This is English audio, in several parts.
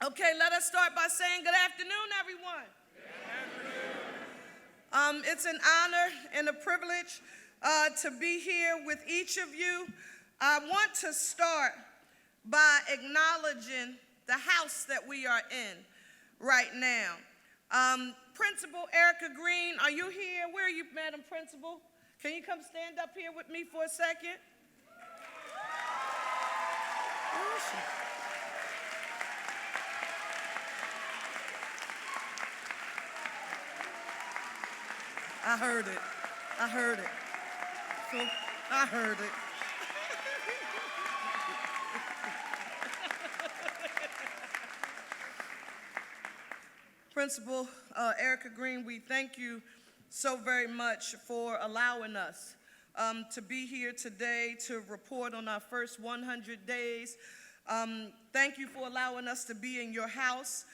Okay, let us start by saying good afternoon, everyone. It's an honor and a privilege to be here with each of you. I want to start by acknowledging the house that we are in right now. Principal Erica Green, are you here? Where are you, Madam Principal? Can you come stand up here with me for a second? Where is she? I heard it. I heard it. I heard it. Principal Erica Green, we thank you so very much for allowing us to be here today to report on our first 100 days. Thank you for allowing us to be in your house.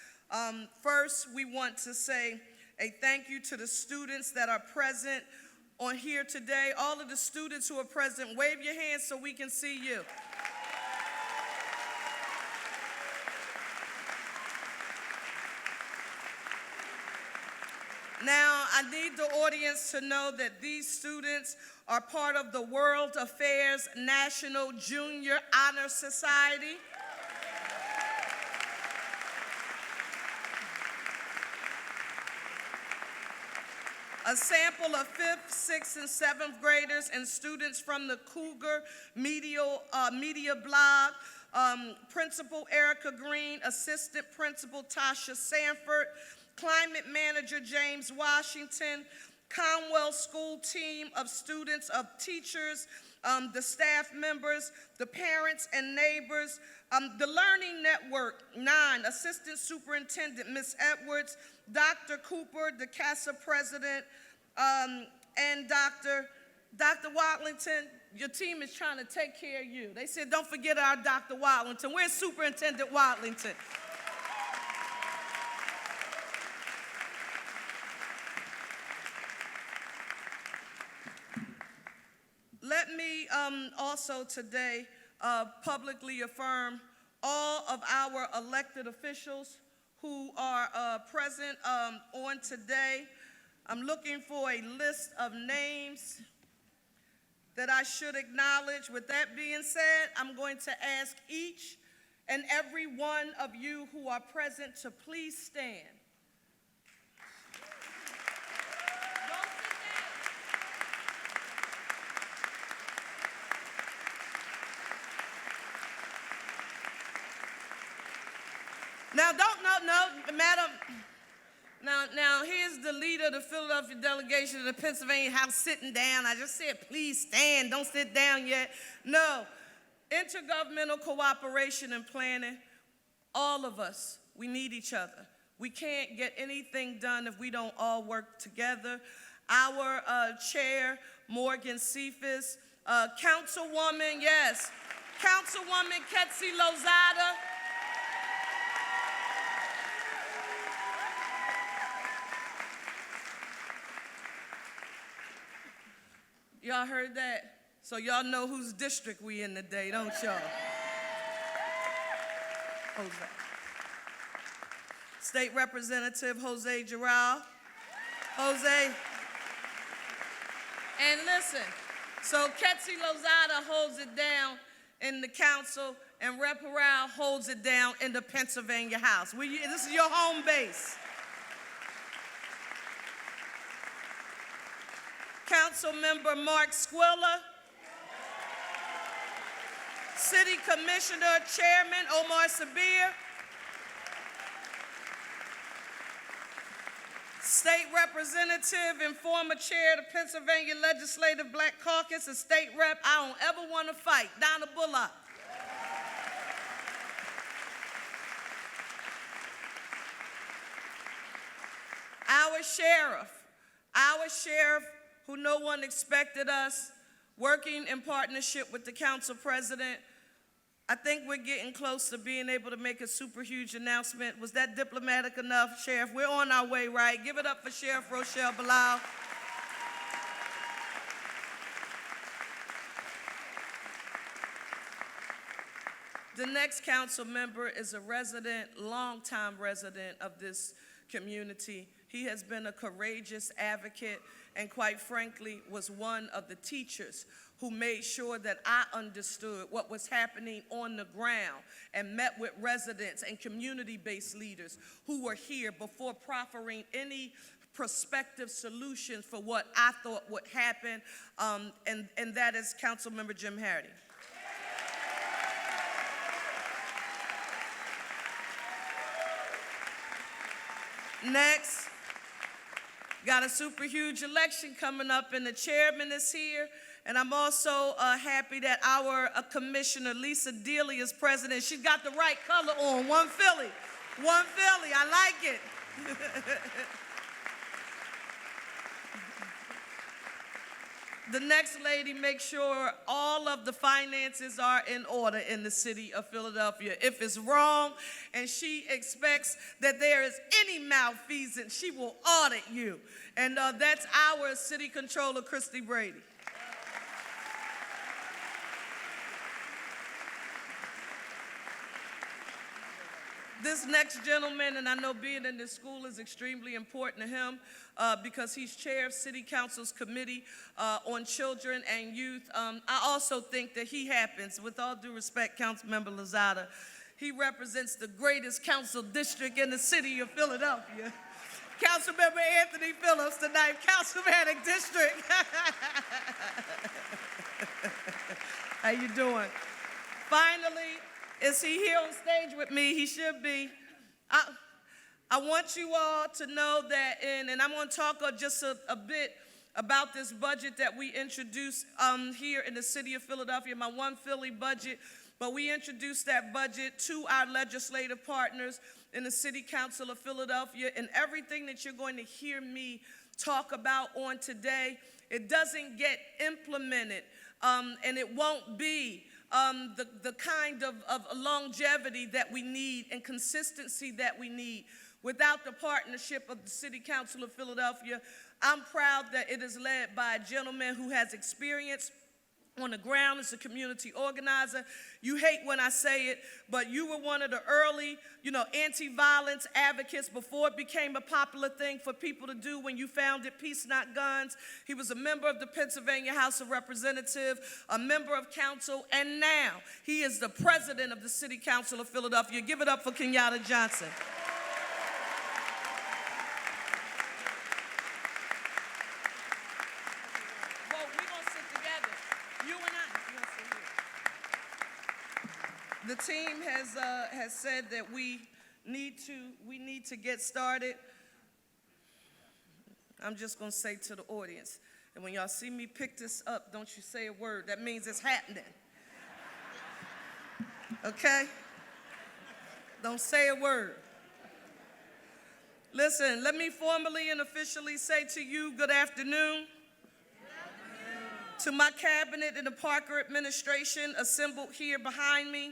First, we want to say a thank you to the students that are present on here today. All of the students who are present, wave your hands so we can see you. Now, I need the audience to know that these students are part of the World Affairs National Junior Honor Society. A sample of 5th, 6th, and 7th graders and students from the Cougar Media Blog, Principal Erica Green, Assistant Principal Tasha Sanford, Climate Manager James Washington, Conwell School team of students, of teachers, the staff members, the parents and neighbors, the Learning Network 9, Assistant Superintendent Ms. Edwards, Dr. Cooper, the CASA president, and Dr. Watlington, your team is trying to take care of you. They said, don't forget our Dr. Watlington. Where's Superintendent Watlington? Let me also today publicly affirm all of our elected officials who are present on today. I'm looking for a list of names that I should acknowledge. With that being said, I'm going to ask each and every one of you who are present to please stand. Now, Madam. Now, here's the leader of the Philadelphia delegation of the Pennsylvania House sitting down. I just said, please stand, don't sit down yet. No, intergovernmental cooperation and planning, all of us, we need each other. We can't get anything done if we don't all work together. Our chair, Morgan Cephas, Councilwoman, yes, Councilwoman Ketsi Lozada, y'all heard that? So y'all know whose district we in today, don't y'all? Jose. State Representative Jose Cherelle. Jose. And listen, so Ketsi Lozada holds it down in the council and Rep. Cherelle holds it down in the Pennsylvania House. This is your home base. Councilmember Mark Squilla, City Commissioner Chairman Omar Sabir, State Representative and former Chair of the Pennsylvania Legislative Black Caucus and State Rep, I don't ever want to fight, Donna Bullock. Our sheriff, who no one expected us, working in partnership with the council president. I think we're getting close to being able to make a super huge announcement. Was that diplomatic enough, Sheriff? We're on our way, right? Give it up for Sheriff Rochelle Bilal. The next council member is a resident, longtime resident of this community. He has been a courageous advocate and quite frankly was one of the teachers who made sure that I understood what was happening on the ground and met with residents and community-based leaders who were here before proffering any prospective solutions for what I thought would happen, and that is Councilmember Jim Hardy. Next, got a super huge election coming up, and the chairman is here. And I'm also happy that our commissioner, Lisa Dealey, is president. She's got the right color on, one Philly. One Philly, I like it. The next lady makes sure all of the finances are in order in the city of Philadelphia. If it's wrong and she expects that there is any malfeasance, she will audit you. And that's our city controller, Christy Brady. This next gentleman, and I know being in this school is extremely important to him because he's chair of City Council's Committee on Children and Youth. I also think that he happens, with all due respect, Councilmember Lozada, he represents the greatest council district in the city of Philadelphia. Councilmember Anthony Phillips, the 9th Councilmanic District. How you doing? Finally, is he here on stage with me? He should be. I want you all to know that, and I'm going to talk just a bit about this budget that we introduced here in the city of Philadelphia, my One Philly budget. But we introduced that budget to our legislative partners in the City Council of Philadelphia, and everything that you're going to hear me talk about on today, it doesn't get implemented, and it won't be the kind of longevity that we need and consistency that we need without the partnership of the City Council of Philadelphia. I'm proud that it is led by a gentleman who has experience on the ground as a community organizer. You hate when I say it, but you were one of the early, anti-violence advocates before it became a popular thing for people to do when you founded Peace Not Guns. He was a member of the Pennsylvania House of Representatives, a member of council, and now he is the president of the City Council of Philadelphia. Give it up for Kenyatta Johnson. The team has said that we need to get started. I'm just going to say to the audience, and when y'all see me pick this up, don't you say a word. That means it's happening. Okay? Don't say a word. Listen, let me formally and officially say to you, good afternoon. To my cabinet and the Parker administration assembled here behind me,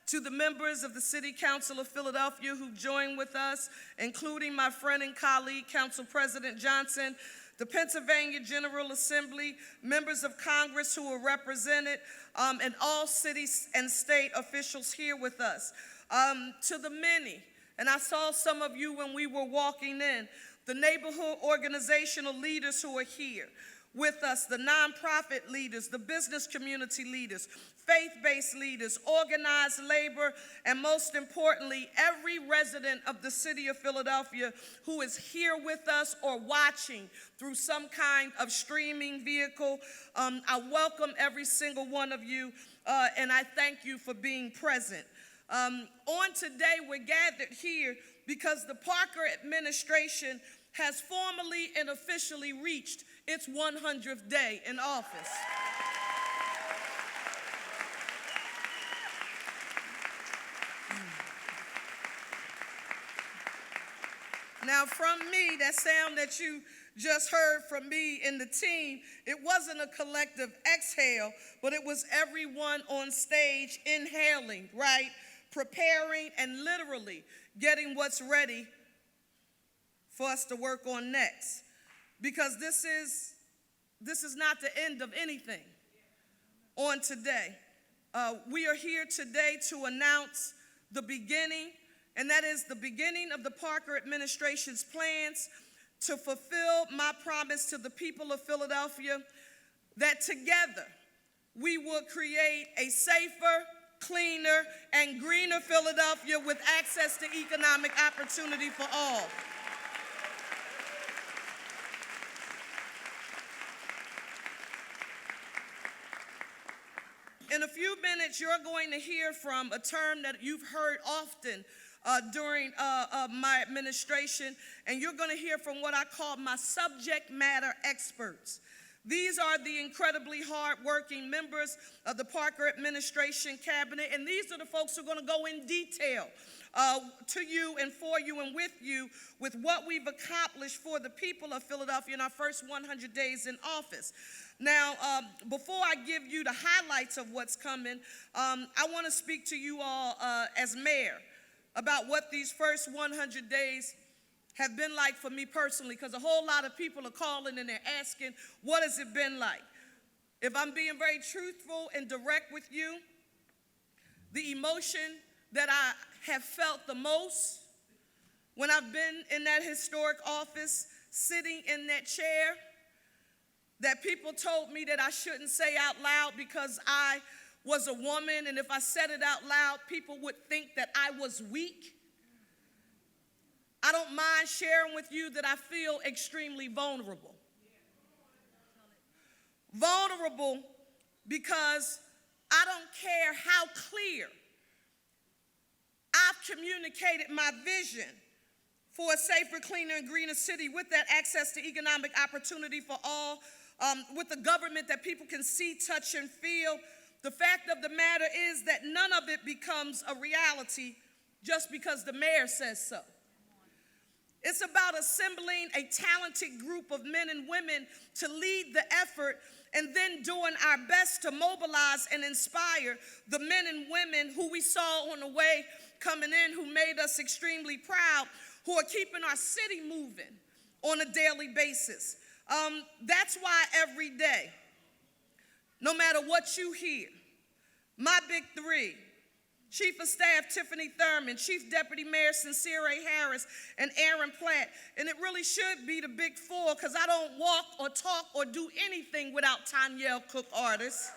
to the members of the City Council of Philadelphia who joined with us, including my friend and colleague, Council President Johnson, the Pennsylvania General Assembly, members of Congress who are represented, and all city and state officials here with us. To the many, and I saw some of you when we were walking in, the neighborhood organizational leaders who are here with us, the nonprofit leaders, the business community leaders, faith-based leaders, organized labor, and most importantly, every resident of the city of Philadelphia who is here with us or watching through some kind of streaming vehicle. I welcome every single one of you, and I thank you for being present. On today, we're gathered here because the Parker administration has formally and officially reached its 100th day in office. Now, from me, that sound that you just heard from me and the team, it wasn't a collective exhale, but it was everyone on stage inhaling, right? Preparing and literally getting what's ready for us to work on next. Because this is not the end of anything on today. We are here today to announce the beginning, and that is the beginning of the Parker administration's plans to fulfill my promise to the people of Philadelphia that together we will create a safer, cleaner, and greener Philadelphia with access to economic opportunity for all. In a few minutes, you're going to hear from a term that you've heard often during my administration, and you're going to hear from what I call my subject matter experts. These are the incredibly hardworking members of the Parker administration cabinet, and these are the folks who are going to go in detail to you and for you and with you with what we've accomplished for the people of Philadelphia in our first 100 days in office. Now, before I give you the highlights of what's coming, I want to speak to you all as mayor about what these first 100 days have been like for me personally, because a whole lot of people are calling and they're asking, what has it been like? If I'm being very truthful and direct with you, the emotion that I have felt the most when I've been in that historic office, sitting in that chair, that people told me that I shouldn't say out loud because I was a woman, and if I said it out loud, people would think that I was weak. I don't mind sharing with you that I feel extremely vulnerable. Vulnerable because I don't care how clear I've communicated my vision for a safer, cleaner, and greener city with that access to economic opportunity for all, with a government that people can see, touch, and feel. The fact of the matter is that none of it becomes a reality just because the mayor says so. It's about assembling a talented group of men and women to lead the effort, and then doing our best to mobilize and inspire the men and women who we saw on the way coming in, who made us extremely proud, who are keeping our city moving on a daily basis. That's why every day, no matter what you hear, my big three, Chief of Staff Tiffany Thurman, Chief Deputy Mayor Sincere A. Harris, and Aaron Platt. And it really should be the big four, because I don't walk or talk or do anything without Tanyelle Cook Artis.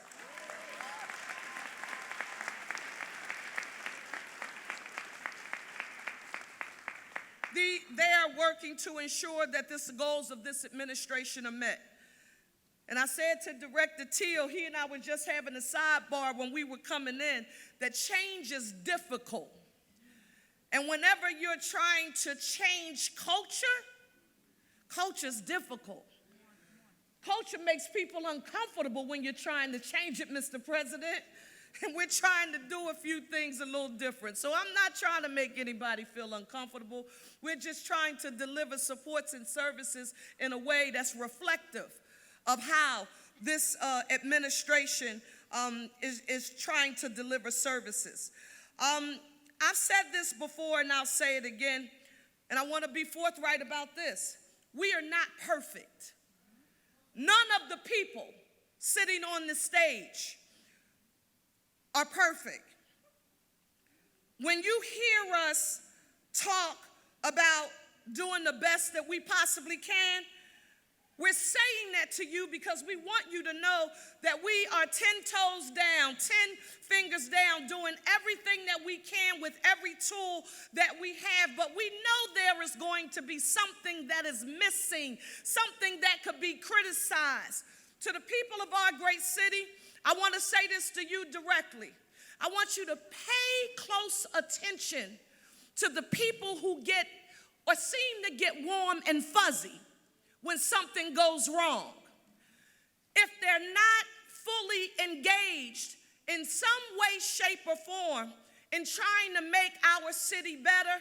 They are working to ensure that the goals of this administration are met. And I said to Director Teal, he and I were just having a sidebar when we were coming in, that change is difficult. And whenever you're trying to change culture's difficult. Culture makes people uncomfortable when you're trying to change it, Mr. President. And we're trying to do a few things a little different. So I'm not trying to make anybody feel uncomfortable. We're just trying to deliver supports and services in a way that's reflective of how this administration is trying to deliver services. I've said this before and I'll say it again, and I want to be forthright about this. We are not perfect. None of the people sitting on the stage are perfect. When you hear us talk about doing the best that we possibly can, we're saying that to you because we want you to know that we are 10 toes down, 10 fingers down, doing everything that we can with every tool that we have. But we know there is going to be something that is missing, something that could be criticized. To the people of our great city, I want to say this to you directly. I want you to pay close attention to the people who get or seem to get warm and fuzzy when something goes wrong. If they're not fully engaged in some way, shape, or form in trying to make our city better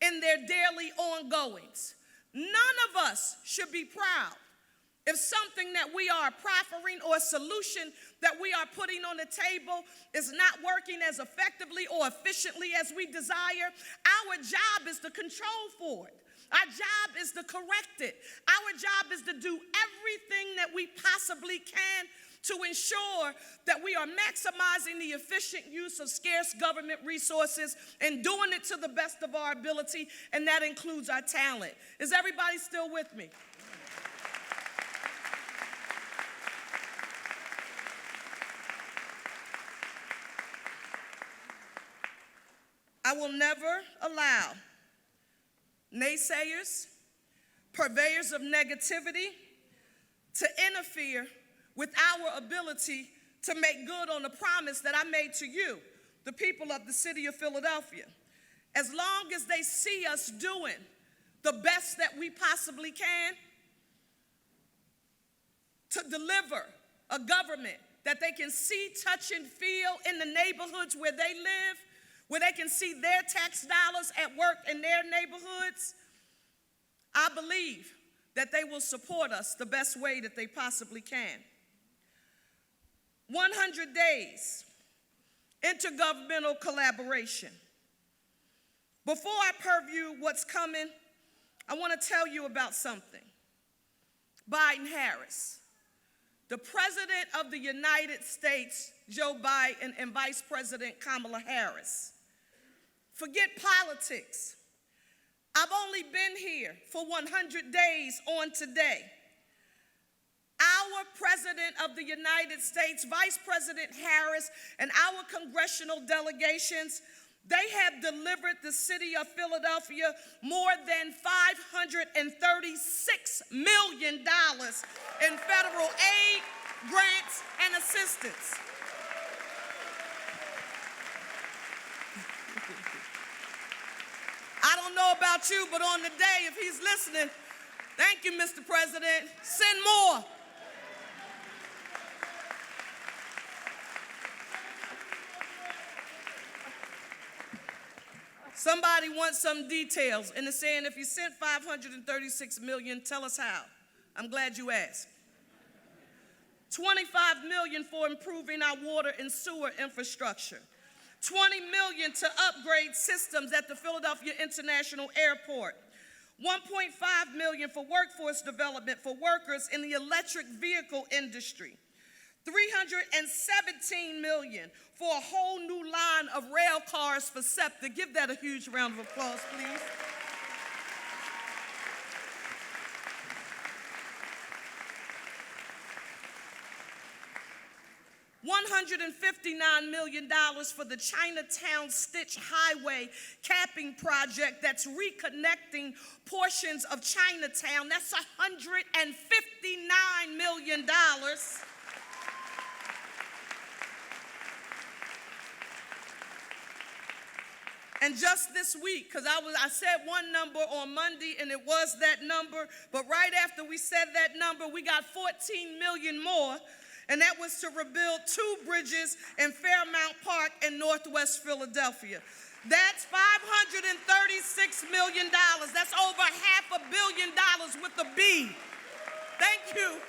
in their daily ongoings. None of us should be proud if something that we are proffering or a solution that we are putting on the table is not working as effectively or efficiently as we desire. Our job is to control for it. Our job is to correct it. Our job is to do everything that we possibly can to ensure that we are maximizing the efficient use of scarce government resources and doing it to the best of our ability, and that includes our talent. Is everybody still with me? I will never allow naysayers, purveyors of negativity, to interfere with our ability to make good on the promise that I made to you, the people of the city of Philadelphia. As long as they see us doing the best that we possibly can to deliver a government that they can see, touch, and feel in the neighborhoods where they live, where they can see their tax dollars at work in their neighborhoods, I believe that they will support us the best way that they possibly can. 100 days, intergovernmental collaboration. Before I purview what's coming, I want to tell you about something. Biden-Harris. The President of the United States, Joe Biden, and Vice President Kamala Harris. Forget politics. I've only been here for 100 days on today. Our President of the United States, Vice President Harris, and our congressional delegations, they have delivered the city of Philadelphia more than $536 million in federal aid, grants, and assistance. I don't know about you, but on the day, if he's listening, thank you, Mr. President. Send more. Somebody wants some details, and they're saying, if you sent $536 million, tell us how. I'm glad you asked. $25 million for improving our water and sewer infrastructure. $20 million to upgrade systems at the Philadelphia International Airport. $1.5 million for workforce development for workers in the electric vehicle industry. $317 million for a whole new line of rail cars for SEPTA. Give that a huge round of applause, please. $159 million for the Chinatown Stitch Highway capping project that's reconnecting portions of Chinatown. That's $159 million. And just this week, because I said one number on Monday and it was that number, but right after we said that number, we got 14 million more. And that was to rebuild 2 bridges in Fairmount Park in Northwest Philadelphia. That's $536 million. That's over $500 million with a B. Thank you.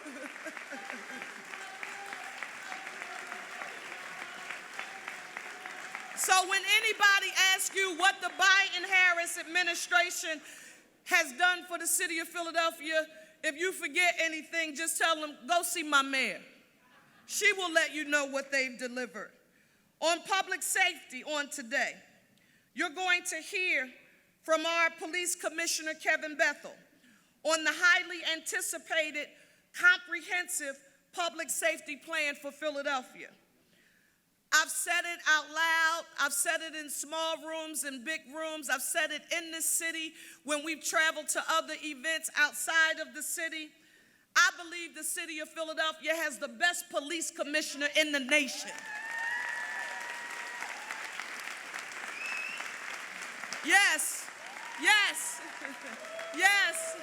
So when anybody asks you what the Biden-Harris administration has done for the city of Philadelphia, if you forget anything, just tell them, go see my mayor. She will let you know what they've delivered. On public safety on today, you're going to hear from our police commissioner, Kevin Bethel, on the highly anticipated comprehensive public safety plan for Philadelphia. I've said it out loud. I've said it in small rooms and big rooms. I've said it in this city when we've traveled to other events outside of the city. I believe the city of Philadelphia has the best police commissioner in the nation. Yes, yes, yes.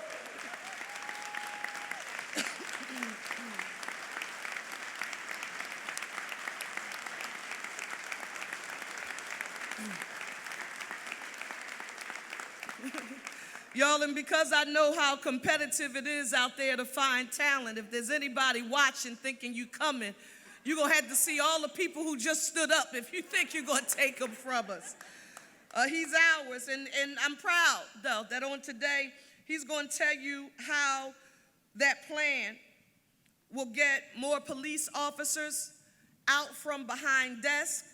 Y'all, and because I know how competitive it is out there to find talent, if there's anybody watching thinking you coming, you're going to have to see all the people who just stood up if you think you're going to take them from us. He's ours, and I'm proud, though, that on today, he's going to tell you how that plan will get more police officers out from behind desks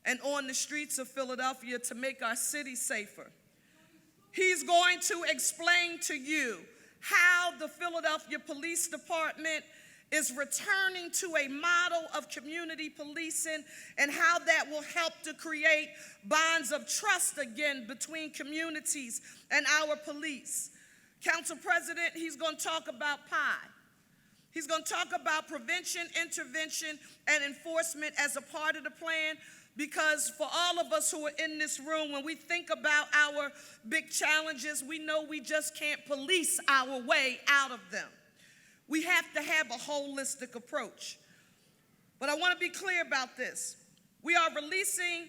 and on the streets of Philadelphia to make our city safer. He's going to explain to you how the Philadelphia Police Department is returning to a model of community policing and how that will help to create bonds of trust again between communities and our police. Council President, he's going to talk about PIE. He's going to talk about prevention, intervention, and enforcement as a part of the plan, because for all of us who are in this room, when we think about our big challenges, we know we just can't police our way out of them. We have to have a holistic approach. But I want to be clear about this. We are releasing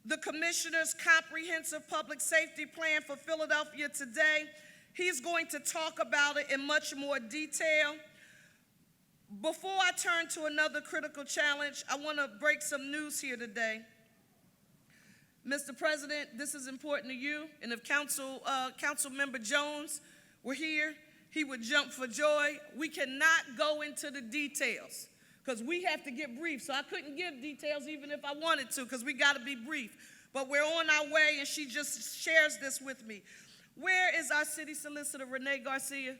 the Commissioner's Comprehensive Public Safety Plan for Philadelphia today. He's going to talk about it in much more detail. Before I turn to another critical challenge, I want to break some news here today. Mr. President, this is important to you, and if Councilmember Jones were here, he would jump for joy. We cannot go into the details because we have to get brief. So I couldn't give details even if I wanted to because we got to be brief. But we're on our way, and she just shares this with me. Where is our city solicitor, Renee Garcia?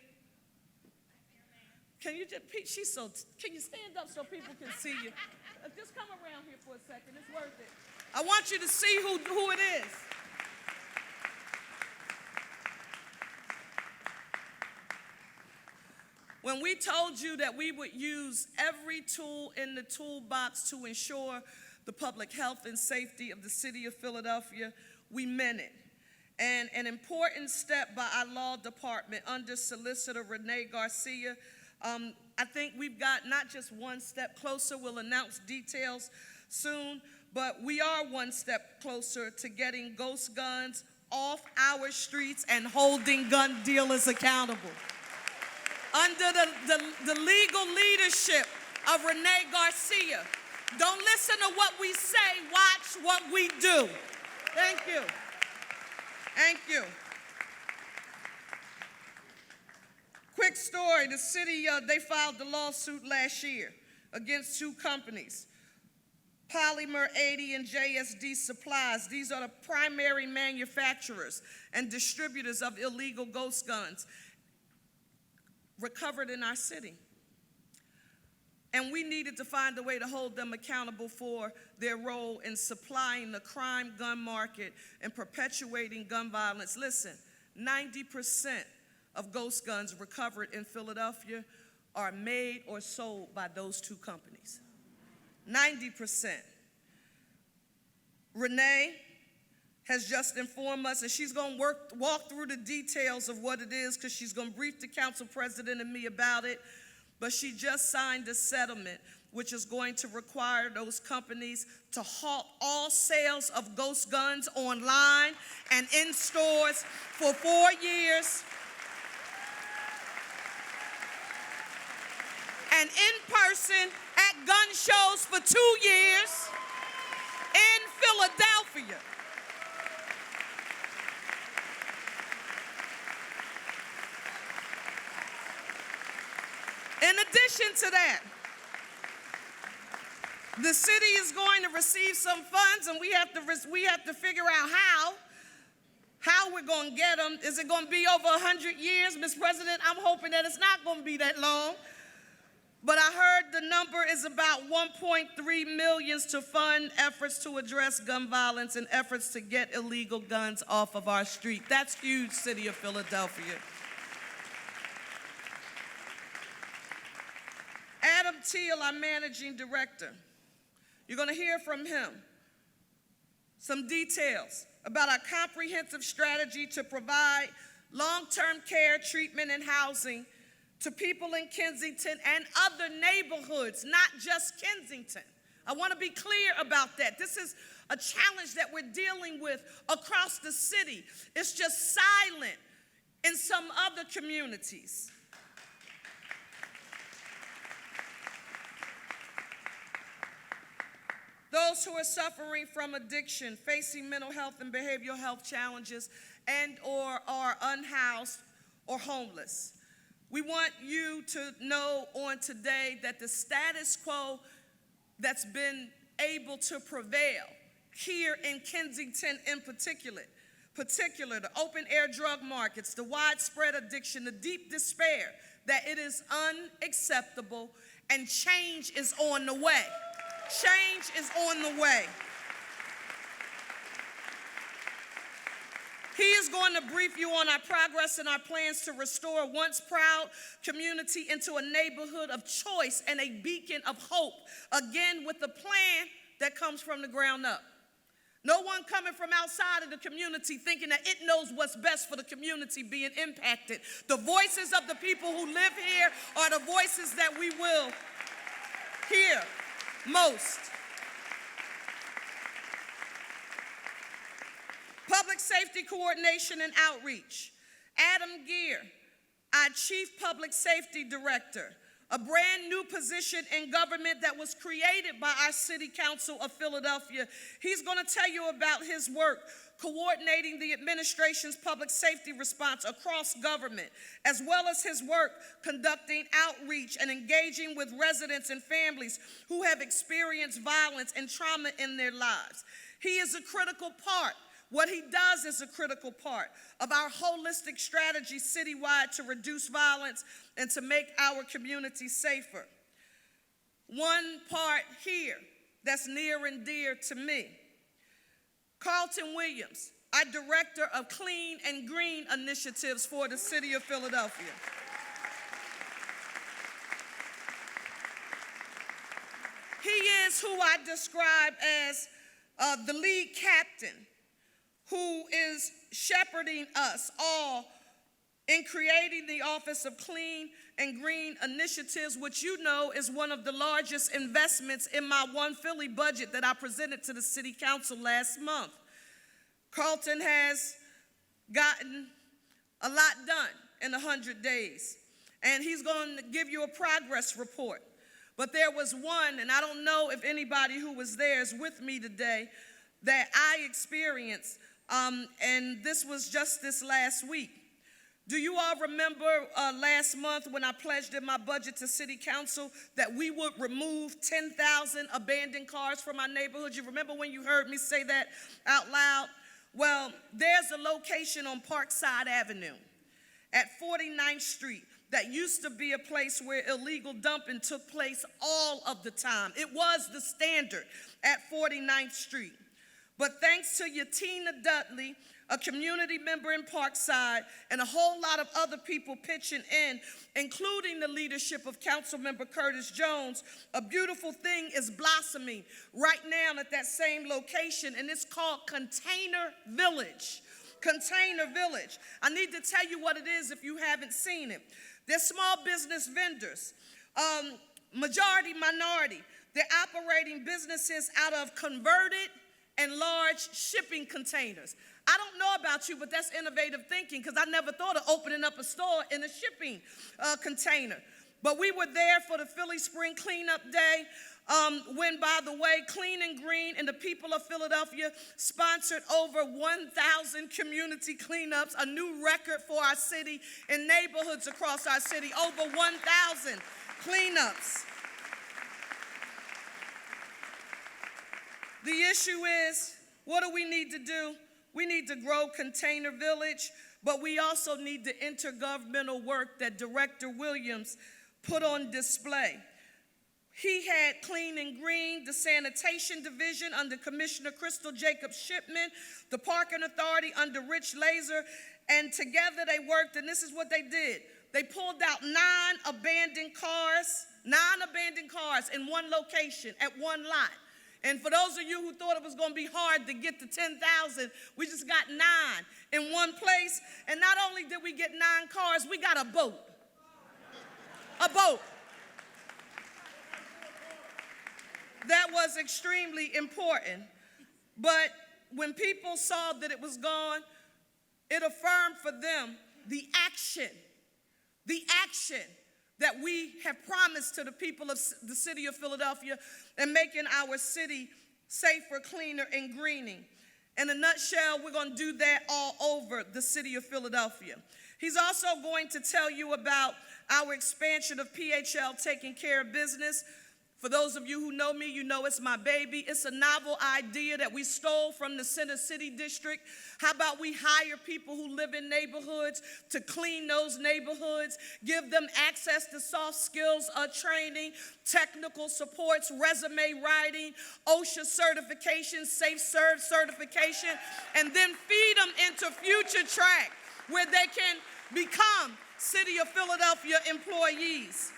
Can you just, can you stand up so people can see you? Just come around here for a second. It's worth it. I want you to see who it is. When we told you that we would use every tool in the toolbox to ensure the public health and safety of the city of Philadelphia, we meant it. And an important step by our law department under Solicitor Renee Garcia, I think we've got not just one step closer, we'll announce details soon, but we are one step closer to getting ghost guns off our streets and holding gun dealers accountable. Under the legal leadership of Renee Garcia. Don't listen to what we say, watch what we do. Thank you. Thank you. Quick story, the city, they filed the lawsuit last year against two companies, Polymer 80 and JSD Supplies. These are the primary manufacturers and distributors of illegal ghost guns recovered in our city. And we needed to find a way to hold them accountable for their role in supplying the crime gun market and perpetuating gun violence. Listen, 90% of ghost guns recovered in Philadelphia are made or sold by those two companies. 90%. Renee has just informed us, and she's going to walk through the details of what it is because she's going to brief the council president and me about it. But she just signed a settlement which is going to require those companies to halt all sales of ghost guns online and in stores for 4 years. And in person at gun shows for 2 years in Philadelphia. In addition to that, the city is going to receive some funds, and we have to figure out how we're going to get them. Is it going to be over 100 years, Mr. President? I'm hoping that it's not going to be that long. But I heard the number is about $1.3 million to fund efforts to address gun violence and efforts to get illegal guns off of our street. That's huge, city of Philadelphia. Adam Teal, our managing director. You're going to hear from him some details about our comprehensive strategy to provide long-term care, treatment, and housing to people in Kensington and other neighborhoods, not just Kensington. I want to be clear about that. This is a challenge that we're dealing with across the city. It's just silent in some other communities. Those who are suffering from addiction, facing mental health and behavioral health challenges, and or are unhoused or homeless. We want you to know on today that the status quo that's been able to prevail here in Kensington in particular, the open air drug markets, the widespread addiction, the deep despair, that it is unacceptable and change is on the way. Change is on the way. He is going to brief you on our progress and our plans to restore a once proud community into a neighborhood of choice and a beacon of hope, again with a plan that comes from the ground up. No one coming from outside of the community thinking that it knows what's best for the community being impacted. The voices of the people who live here are the voices that we will hear most. Public Safety Coordination and Outreach. Adam Gear, our Chief Public Safety Director, a brand new position in government that was created by our City Council of Philadelphia. He's going to tell you about his work coordinating the administration's public safety response across government, as well as his work conducting outreach and engaging with residents and families who have experienced violence and trauma in their lives. He is a critical part. What he does is a critical part of our holistic strategy citywide to reduce violence and to make our communities safer. One part here that's near and dear to me. Carlton Williams, our Director of Clean and Green Initiatives for the City of Philadelphia. He is who I describe as the lead captain, who is shepherding us all in creating the Office of Clean and Green Initiatives, which you know is one of the largest investments in my One Philly budget that I presented to the City Council last month. Carlton has gotten a lot done in 100 days, and he's going to give you a progress report. But there was one, and I don't know if anybody who was there is with me today, that I experienced. And this was just this last week. Do you all remember last month when I pledged in my budget to City Council that we would remove 10,000 abandoned cars from our neighborhood? You remember when you heard me say that out loud? Well, there's a location on Parkside Avenue at 49th Street that used to be a place where illegal dumping took place all of the time. It was the standard at 49th Street. But thanks to Yatina Dudley, a community member in Parkside, and a whole lot of other people pitching in, including the leadership of Councilmember Curtis Jones, a beautiful thing is blossoming right now at that same location, and it's called Container Village. Container Village. I need to tell you what it is if you haven't seen it. They're small business vendors, majority minority. They're operating businesses out of converted and large shipping containers. I don't know about you, but that's innovative thinking, because I never thought of opening up a store in a shipping container. But we were there for the Philly Spring Cleanup Day, when, by the way, Clean and Green and the people of Philadelphia sponsored over 1,000 community cleanups, a new record for our city and neighborhoods across our city, over 1,000 cleanups. The issue is, what do we need to do? We need to grow Container Village, but we also need the intergovernmental work that Director Williams put on display. He had Clean and Green, the Sanitation Division under Commissioner Crystal Jacobs Shipman, the Parking Authority under Rich Laser, and together they worked, and this is what they did. They pulled out 9 abandoned cars in one location at one lot. And for those of you who thought it was going to be hard to get to 10,000, we just got 9 in one place. And not only did we get 9 cars, we got a boat. A boat. That was extremely important. But when people saw that it was gone, it affirmed for them the action that we have promised to the people of the city of Philadelphia and making our city safer, cleaner, and greening. In a nutshell, we're going to do that all over the city of Philadelphia. He's also going to tell you about our expansion of PHL Taking Care of Business. For those of you who know me, you know it's my baby. It's a novel idea that we stole from the Center City District. How about we hire people who live in neighborhoods to clean those neighborhoods, give them access to soft skills training, technical supports, resume writing, OSHA certification, Safe Serve certification, and then feed them into future track where they can become City of Philadelphia employees.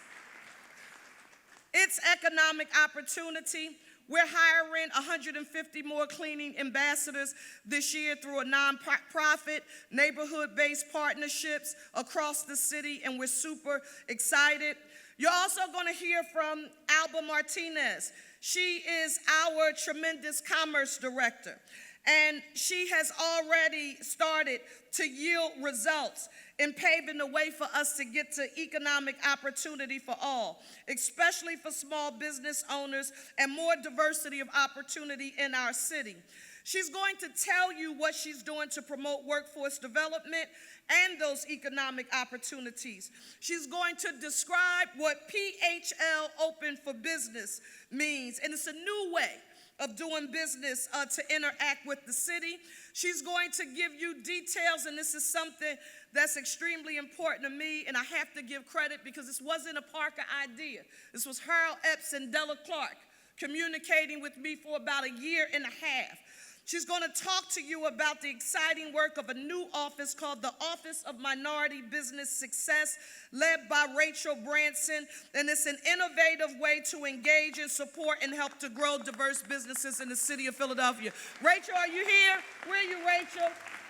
It's economic opportunity. We're hiring 150 more cleaning ambassadors this year through a nonprofit, neighborhood-based partnerships across the city, and we're super excited. You're also going to hear from Alba Martinez. She is our tremendous commerce director, and she has already started to yield results in paving the way for us to get to economic opportunity for all, especially for small business owners and more diversity of opportunity in our city. She's going to tell you what she's doing to promote workforce development and those economic opportunities. She's going to describe what PHL Open for Business means, and it's a new way of doing business to interact with the city. She's going to give you details, and this is something that's extremely important to me, and I have to give credit because this wasn't a Parker idea. This was Harold Epps and Della Clark communicating with me for about a year and a half. She's going to talk to you about the exciting work of a new office called the Office of Minority Business Success, led by Rachel Branson, and it's an innovative way to engage and support and help to grow diverse businesses in the city of Philadelphia. Rachel, are you here? Where are you, Rachel?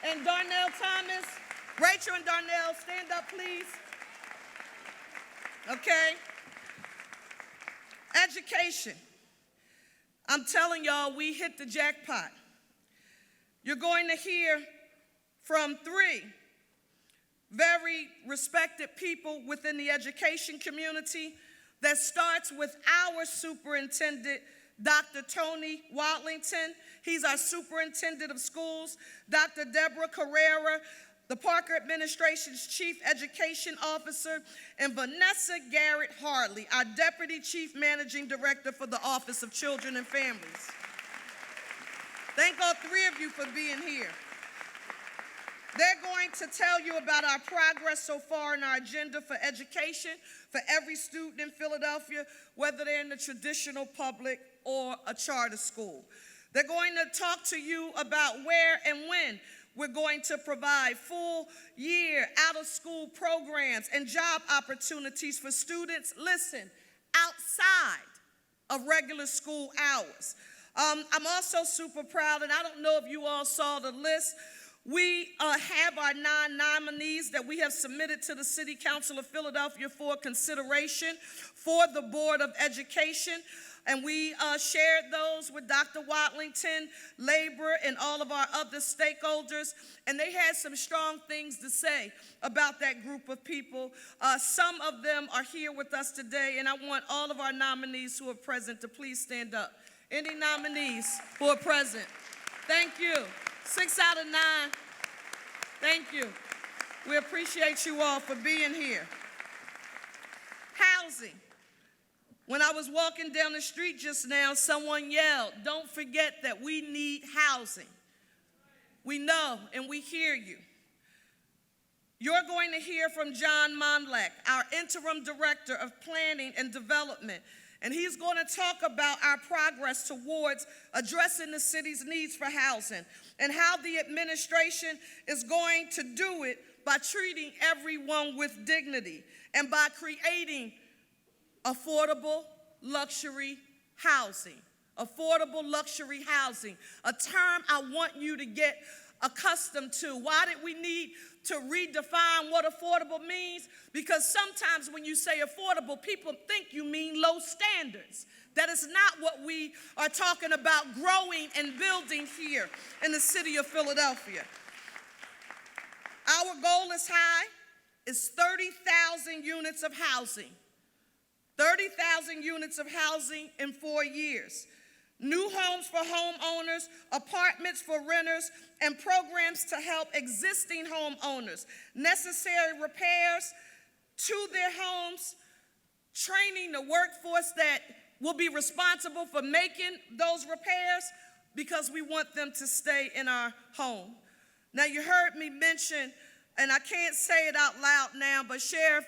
And Darnell Thomas? Rachel and Darnell, stand up, please. Okay. Education. I'm telling y'all, we hit the jackpot. You're going to hear from 3 very respected people within the education community. That starts with our superintendent, Dr. Tony Watlington. He's our superintendent of schools. Dr. Deborah Carrera, the Parker administration's chief education officer, and Vanessa Garrett Hartley, our deputy chief managing director for the Office of Children and Families. Thank all 3 of you for being here. They're going to tell you about our progress so far in our agenda for education for every student in Philadelphia, whether they're in the traditional public or a charter school. They're going to talk to you about where and when we're going to provide full year out-of-school programs and job opportunities for students, listen, outside of regular school hours. I'm also super proud, and I don't know if you all saw the list. We have our 9 nominees that we have submitted to the City Council of Philadelphia for consideration for the Board of Education. And we shared those with Dr. Watlington, labor, and all of our other stakeholders. And they had some strong things to say about that group of people. Some of them are here with us today, and I want all of our nominees who are present to please stand up. Any nominees who are present? Thank you. 6 out of 9. Thank you. We appreciate you all for being here. Housing. When I was walking down the street just now, someone yelled, "Don't forget that we need housing." We know and we hear you. You're going to hear from John Monlack, our interim director of planning and development. And he's going to talk about our progress towards addressing the city's needs for housing and how the administration is going to do it by treating everyone with dignity and by creating affordable luxury housing. Affordable luxury housing, a term I want you to get accustomed to. Why did we need to redefine what affordable means? Because sometimes when you say affordable, people think you mean low standards. That is not what we are talking about growing and building here in the city of Philadelphia. Our goal is high. It's 30,000 units of housing. 30,000 units of housing in 4 years. new homes for homeowners, apartments for renters, and programs to help existing homeowners, necessary repairs to their homes, training the workforce that will be responsible for making those repairs because we want them to stay in our home. Now, you heard me mention, and I can't say it out loud now, but Sheriff,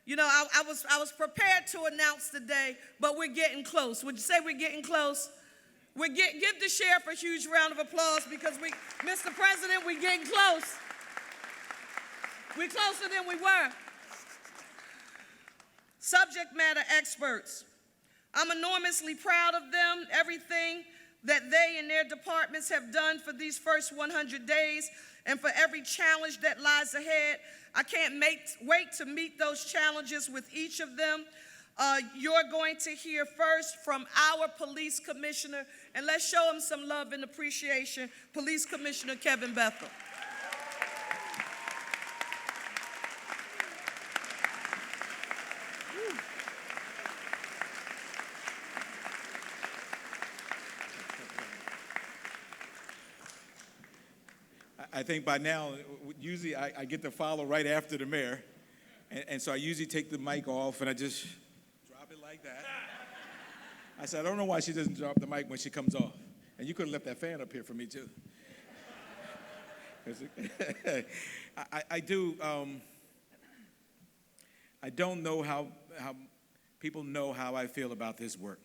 you know, I was prepared to announce today, but we're getting close. Would you say we're getting close? Give the Sheriff a huge round of applause because Mr. President, we're getting close. We're closer than we were. Subject matter experts. I'm enormously proud of them, everything that they and their departments have done for these first 100 days and for every challenge that lies ahead. I can't wait to meet those challenges with each of them. You're going to hear first from our police commissioner, and let's show him some love and appreciation, Police Commissioner Kevin Bethel. I think by now, usually I get to follow right after the mayor, and so I usually take the mic off and I just drop it like that. I said, I don't know why she doesn't drop the mic when she comes off. And you could have left that fan up here for me too. I don't know how people know how I feel about this work.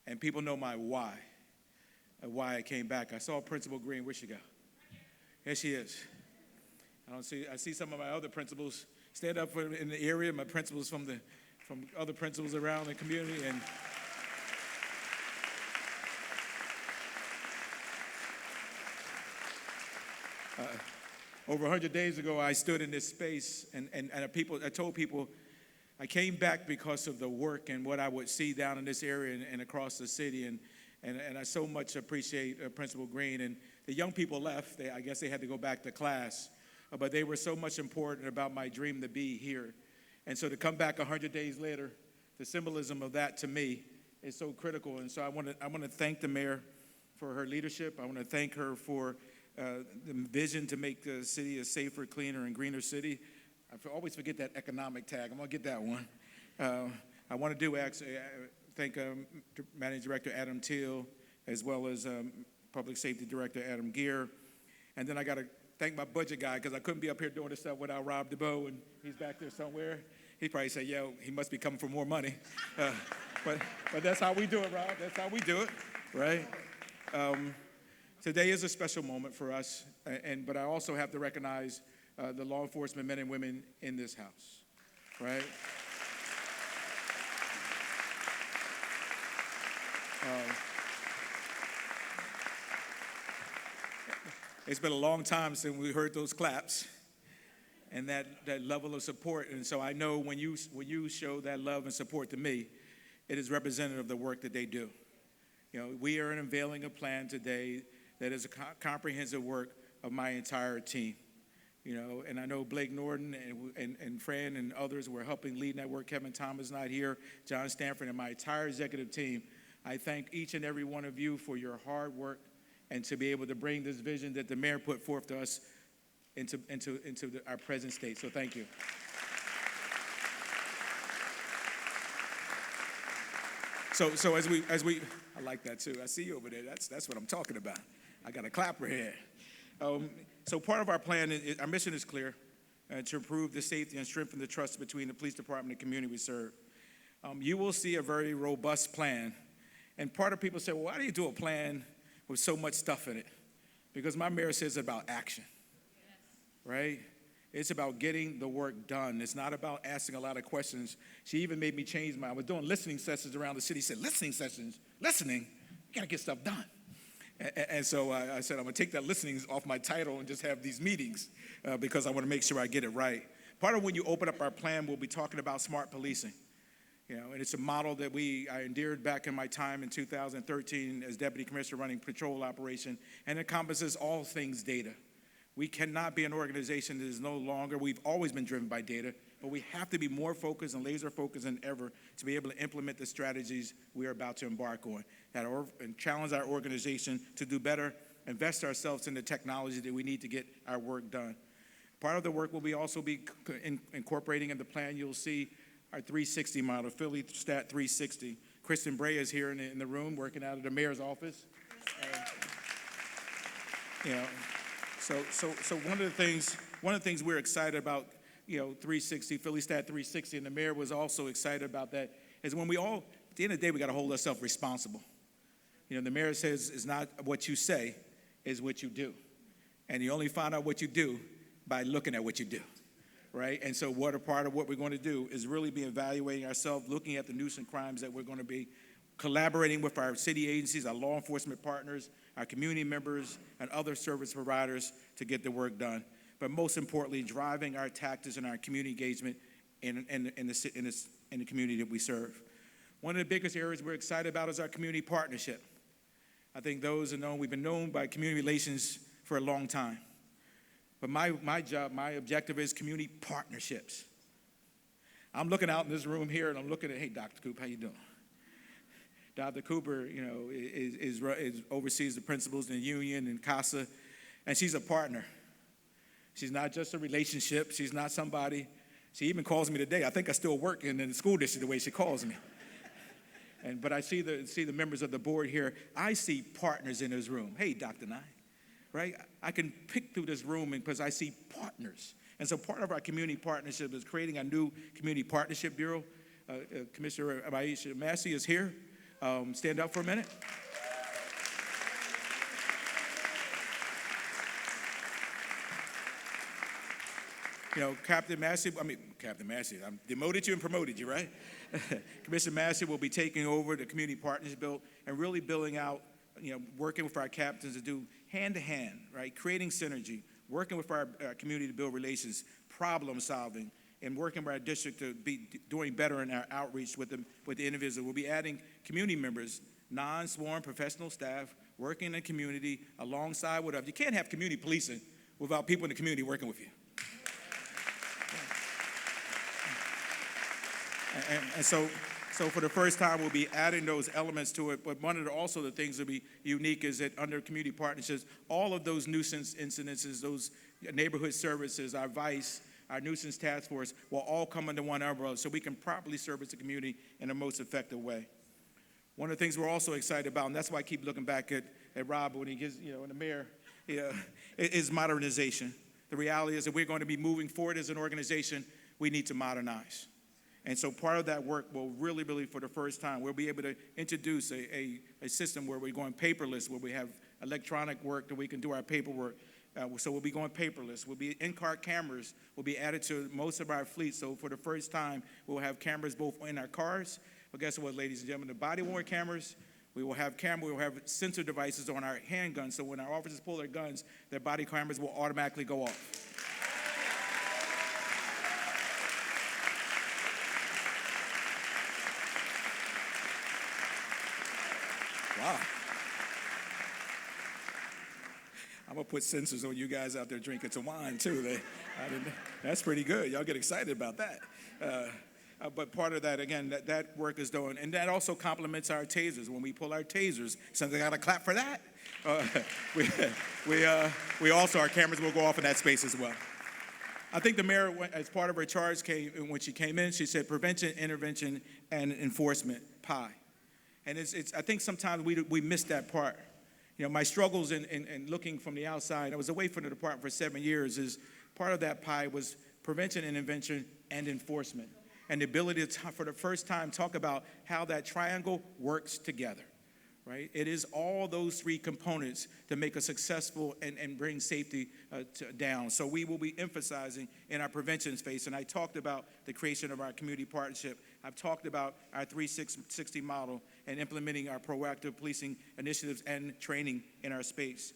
And people know my why I came back. I saw Principal Green. Where'd she go? Here she is. I see some of my other principals stand up in the area, my principals from other principals around the community. And over 100 days ago, I stood in this space and I told people I came back because of the work and what I would see down in this area and across the city. And I so much appreciate Principal Green. And the young people left. I guess they had to go back to class. But they were so much important about my dream to be here. And so to come back 100 days later, the symbolism of that to me is so critical. And so I want to thank the mayor for her leadership. I want to thank her for the vision to make the city a safer, cleaner, and greener city. I always forget that economic tag. I'm going to get that one. I want to thank Managing Director Adam Teal, as well as Public Safety Director Adam Gear. And then I got to thank my budget guy, because I couldn't be up here doing this stuff without Rob DeBoe, and he's back there somewhere. He probably said, yo, he must be coming for more money. But that's how we do it, Rob. That's how we do it, right? Today is a special moment for us, but I also have to recognize the law enforcement men and women in this house, right? It's been a long time since we heard those claps and that level of support. And so I know when you show that love and support to me, it is representative of the work that they do. You know, we are unveiling a plan today that is a comprehensive work of my entire team. You know, and I know Blake Norton and Fran and others were helping lead that work. Kevin Thomas not here, John Stanford, and my entire executive team. I thank each and every one of you for your hard work and to be able to bring this vision that the mayor put forth to us into our present state. So thank you. So as we, I like that too. I see you over there. That's what I'm talking about. I got a clapper here. So part of our plan, our mission is clear, to improve the safety and strengthen the trust between the police department and the community we serve. You will see a very robust plan. And part of people say, well, why do you do a plan with so much stuff in it? Because my mayor says it's about action, right? It's about getting the work done. It's not about asking a lot of questions. She even made me change I was doing listening sessions around the city. She said, listening sessions? Listening? You got to get stuff done. And so I said, I'm going to take that listening off my title and just have these meetings because I want to make sure I get it right. Part of when you open up our plan, we'll be talking about smart policing. You know, and it's a model that I endeared back in my time in 2013 as deputy commissioner running patrol operation, and it encompasses all things data. We cannot be an organization that is no longer, we've always been driven by data, but we have to be more focused and laser focused than ever to be able to implement the strategies we are about to embark on and challenge our organization to do better, invest ourselves in the technology that we need to get our work done. Part of the work will also be incorporating in the plan. You'll see our 360 model, Philly Stat 360. Kristen Bray is here in the room working out of the mayor's office. So one of the things we're excited about, 360, Philly Stat 360, and the mayor was also excited about that, is when at the end of the day, we got to hold ourselves responsible. The mayor says it's not what you say, it's what you do. And you only find out what you do by looking at what you do, right? And so a part of what we're going to do is really be evaluating ourselves, looking at the nuisance crimes that we're going to be collaborating with our city agencies, our law enforcement partners, our community members, and other service providers to get the work done. But most importantly, driving our tactics and our community engagement in the community that we serve. One of the biggest areas we're excited about is our community partnership. I think those who know, we've been known by community relations for a long time. But my job, my objective is community partnerships. I'm looking out in this room here, and I'm looking at, hey, Dr. Cooper, how you doing? Dr. Cooper, oversees the principals in the union and CASA, and she's a partner. She's not just a relationship. She's not somebody. She even calls me today. I think I still work in the school district the way she calls me. But I see the members of the board here. I see partners in this room. Hey, Dr. Nye, right? I can pick through this room because I see partners. And so part of our community partnership is creating a new community partnership bureau. Commissioner Aisha Massey is here. Stand up for a minute. Captain Massey, I demoted you and promoted you, right? Commissioner Massey will be taking over the community partnership bill and really building out, working with our captains to do hand-to-hand, right? Creating synergy, working with our community to build relations, problem solving, and working with our district to be doing better in our outreach with the individual. We'll be adding community members, non-sworn professional staff, working in the community alongside whatever. You can't have community policing without people in the community working with you. And so for the first time, we'll be adding those elements to it. But one of the things that will be unique is that under community partnerships, all of those nuisance incidences, those neighborhood services, our VICE, our nuisance task force will all come under one umbrella so we can properly service the community in the most effective way. One of the things we're also excited about, and that's why I keep looking back at Rob when he gives, and the mayor, is modernization. The reality is that we're going to be moving forward as an organization, we need to modernize. And so part of that work will really, for the first time, we'll be able to introduce a system where we're going paperless, where we have electronic work that we can do our paperwork. So we'll be going paperless. We'll be in-car cameras will be added to most of our fleet. So for the first time, we'll have cameras both in our cars. But guess what, ladies and gentlemen? The body-worn cameras, we will have sensor devices on our handguns. So when our officers pull their guns, their body cameras will automatically go off. Wow. I'm going to put sensors on you guys out there drinking some wine, too. That's pretty good. Y'all get excited about that. But part of that, again, that work is done. And that also complements our tasers. When we pull our tasers, something got to clap for that. We also, our cameras will go off in that space as well. I think the mayor, as part of her charge, when she came in, she said prevention, intervention, and enforcement, PIE. And I think sometimes we miss that part. My struggles in looking from the outside, I was away from the department for 7 years, is part of that PIE was prevention, intervention, and enforcement. And the ability to, for the first time, talk about how that triangle works together, right? It is all those three components that make us successful and bring safety down. So we will be emphasizing in our prevention space. And I talked about the creation of our community partnership. I've talked about our 360 model and implementing our proactive policing initiatives and training in our space.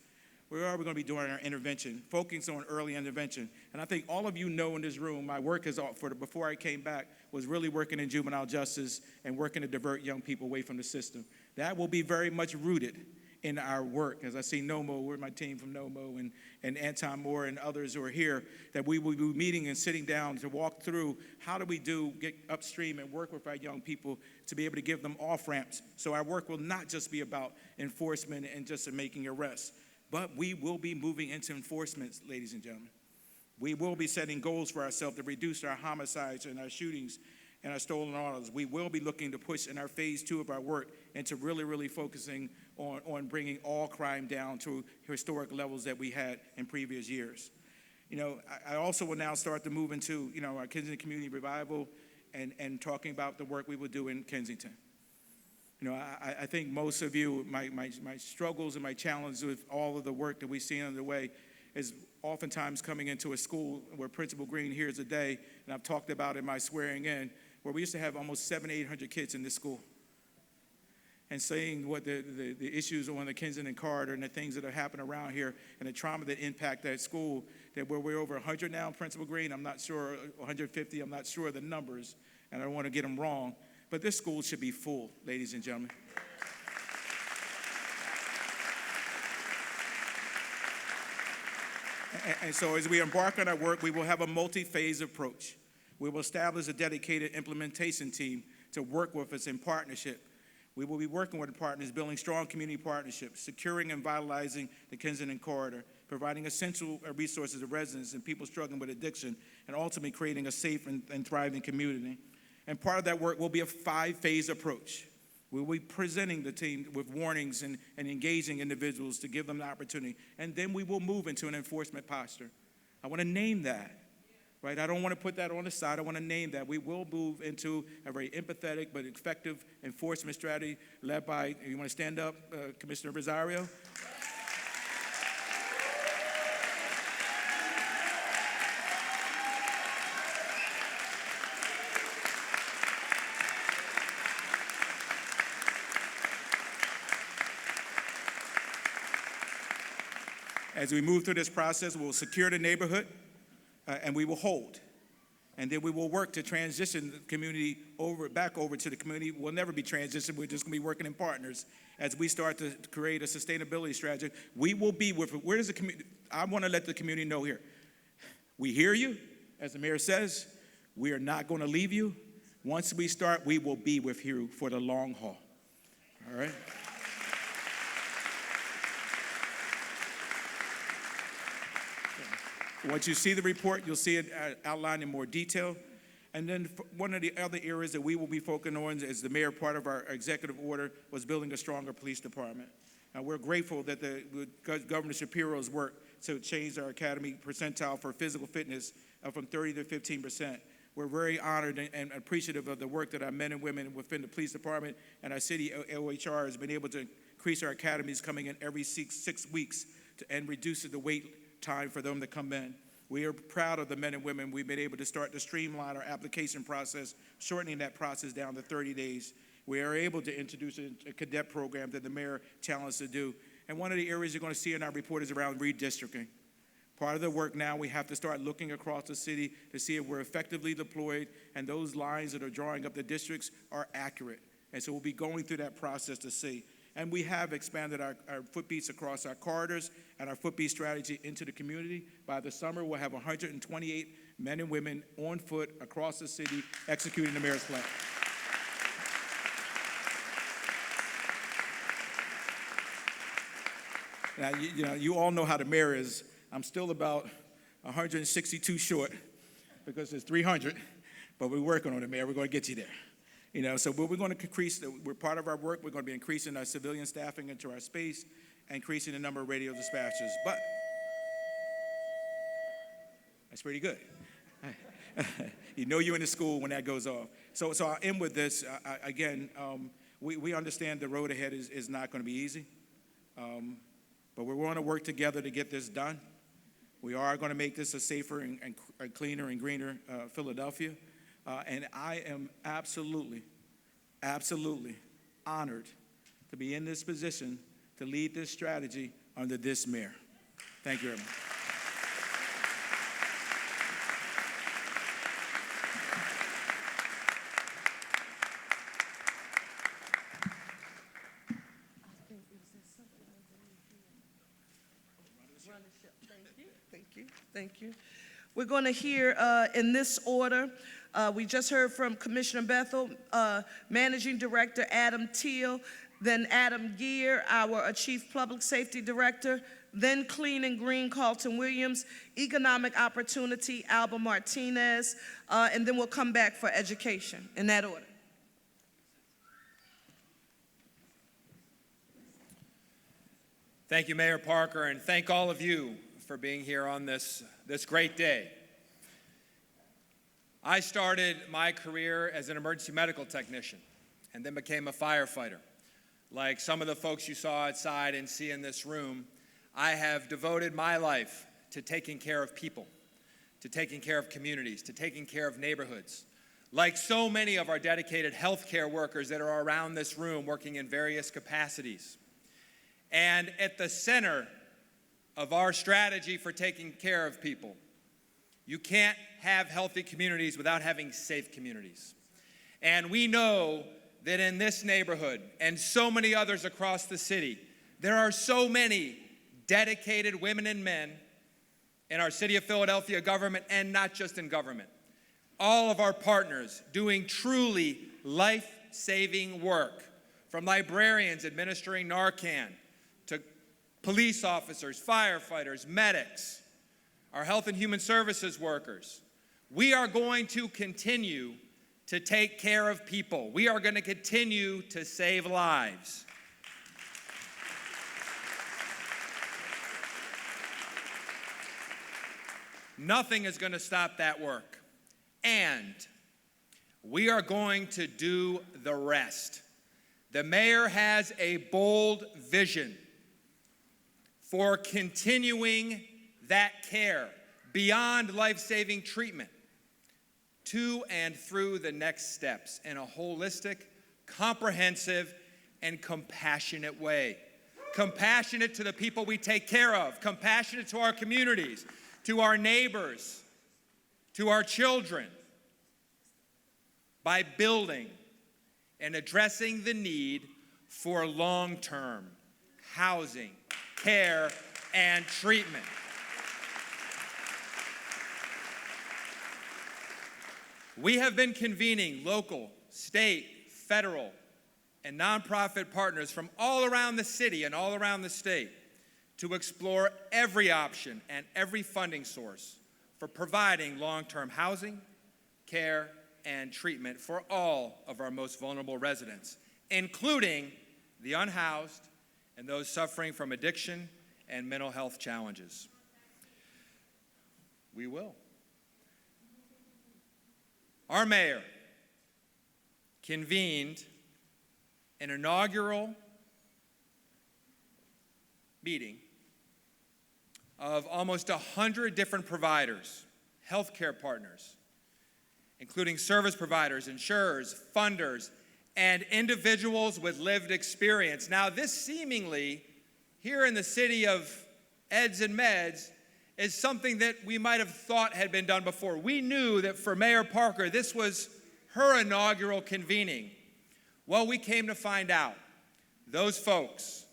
Where are we going to be doing our intervention? Focusing on early intervention. And I think all of you know in this room, my work before I came back was really working in juvenile justice and working to divert young people away from the system. That will be very much rooted in our work. As I see Nomo, we're my team from Nomo, and Anton Moore and others who are here, that we will be meeting and sitting down to walk through how do we get upstream and work with our young people to be able to give them off-ramps. So our work will not just be about enforcement and just making arrests, but we will be moving into enforcement, ladies and gentlemen. We will be setting goals for ourselves to reduce our homicides and our shootings and our stolen autos. We will be looking to push in our phase 2 of our work into really focusing on bringing all crime down to historic levels that we had in previous years. You know, I also will now start to move into, you know, our Kensington Community Revival and talking about the work we will do in Kensington. You know, I think most of you, my struggles and my challenges with all of the work that we see underway is oftentimes coming into a school where Principal Green here is a day, and I've talked about in my swearing in, where we used to have almost 700-800 kids in this school. And seeing what the issues on the Kensington corridor and the things that have happened around here and the trauma that impact that school, that we're over 100 now, Principal Green, I'm not sure, 150, I'm not sure of the numbers, and I don't want to get them wrong, but this school should be full, ladies and gentlemen. And so as we embark on our work, we will have a multi-phase approach. We will establish a dedicated implementation team to work with us in partnership. We will be working with partners, building strong community partnerships, securing and vitalizing the Kensington corridor, providing essential resources to residents and people struggling with addiction, and ultimately creating a safe and thriving community. And part of that work will be a 5-phase approach. We will be presenting the team with warnings and engaging individuals to give them the opportunity. And then we will move into an enforcement posture. I want to name that. Right? I don't want to put that on the side. I want to name that. We will move into a very empathetic but effective enforcement strategy led by, you want to stand up, Commissioner Rosario? As we move through this process, we'll secure the neighborhood. And we will hold. And then we will work to transition the community back over to the community. We'll never be transitioned. We're just going to be working in partners as we start to create a sustainability strategy. We will be with, where does the community, I want to let the community know here. We hear you, as the mayor says. We are not going to leave you. Once we start, we will be with you for the long haul. All right? Once you see the report, you'll see it outlined in more detail. And then one of the other areas that we will be focusing on as the mayor, part of our executive order, was building a stronger police department. Now, we're grateful that Governor Shapiro's work to change our academy percentile for physical fitness from 30 to 15%. We're very honored and appreciative of the work that our men and women within the police department and our city OHR has been able to increase our academies coming in every 6 weeks and reduce the wait time for them to come in. We are proud of the men and women. We've been able to start to streamline our application process, shortening that process down to 30 days. We are able to introduce a cadet program that the mayor challenged us to do. And one of the areas you're going to see in our report is around redistricting. Part of the work now, we have to start looking across the city to see if we're effectively deployed and those lines that are drawing up the districts are accurate. And so we'll be going through that process to see. And we have expanded our footbeats across our corridors and our footbeat strategy into the community. By the summer, we'll have 128 men and women on foot across the city executing the mayor's plan. Now, you all know how the mayor is. I'm still about 162 short because it's 300, but we're working on it, Mayor. We're going to get you there. You know, so we're going to increase, we're part of our work, we're going to be increasing our civilian staffing into our space, increasing the number of radio dispatchers. But that's pretty good. You know you're in the school when that goes off. So I'll end with this. We understand the road ahead is not going to be easy, but we're going to work together to get this done. We are going to make this a safer and cleaner and greener Philadelphia. And I am absolutely honored to be in this position to lead this strategy under this mayor. Thank you very much. Thank you, thank you, thank you. We're going to hear in this order. We just heard from Commissioner Bethel, Managing Director Adam Teal, then Adam Gear, our Chief Public Safety Director, then Clean and Green Carlton Williams, Economic Opportunity Alba Martinez, and then we'll come back for education in that order. Thank you, Mayor Parker, and thank all of you for being here on this great day. I started my career as an emergency medical technician and then became a firefighter. Like some of the folks you saw outside and see in this room, I have devoted my life to taking care of people, to taking care of communities, to taking care of neighborhoods. Like so many of our dedicated healthcare workers that are around this room working in various capacities. And at the center of our strategy for taking care of people, you can't have healthy communities without having safe communities. And we know that in this neighborhood and so many others across the city, there are so many dedicated women and men in our City of Philadelphia government, and not just in government. All of our partners doing truly life-saving work, from librarians administering Narcan, to police officers, firefighters, medics, our health and human services workers. We are going to continue to take care of people. We are going to continue to save lives. Nothing is going to stop that work. And we are going to do the rest. The mayor has a bold vision for continuing that care beyond life-saving treatment to and through the next steps in a holistic, comprehensive, and compassionate way. Compassionate to the people we take care of, compassionate to our communities, to our neighbors, to our children, by building and addressing the need for long-term housing, care, and treatment. We have been convening local, state, federal, and nonprofit partners from all around the city and all around the state to explore every option and every funding source for providing long-term housing, care, and treatment for all of our most vulnerable residents, including the unhoused and those suffering from addiction and mental health challenges. We will. Our mayor convened an inaugural meeting of almost 100 different providers, healthcare partners, including service providers, insurers, funders, and individuals with lived experience. Now, this seemingly, here in the city of Eds and Meds, is something that we might have thought had been done before. We knew that for Mayor Parker, this was her inaugural convening. Well, we came to find out those folks,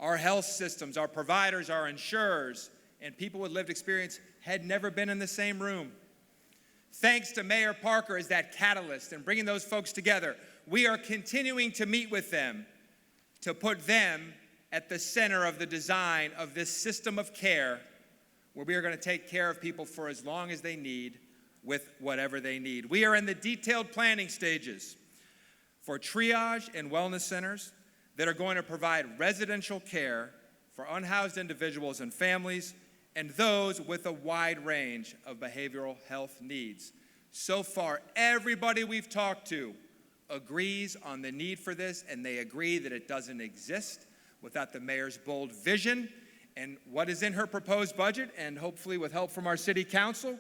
our health systems, our providers, our insurers, and people with lived experience had never been in the same room. Thanks to Mayor Parker as that catalyst and bringing those folks together, we are continuing to meet with them to put them at the center of the design of this system of care where we are going to take care of people for as long as they need with whatever they need. We are in the detailed planning stages for triage and wellness centers that are going to provide residential care for unhoused individuals and families and those with a wide range of behavioral health needs. So far, everybody we've talked to agrees on the need for this, and they agree that it doesn't exist without the mayor's bold vision and what is in her proposed budget, and hopefully with help from our city council,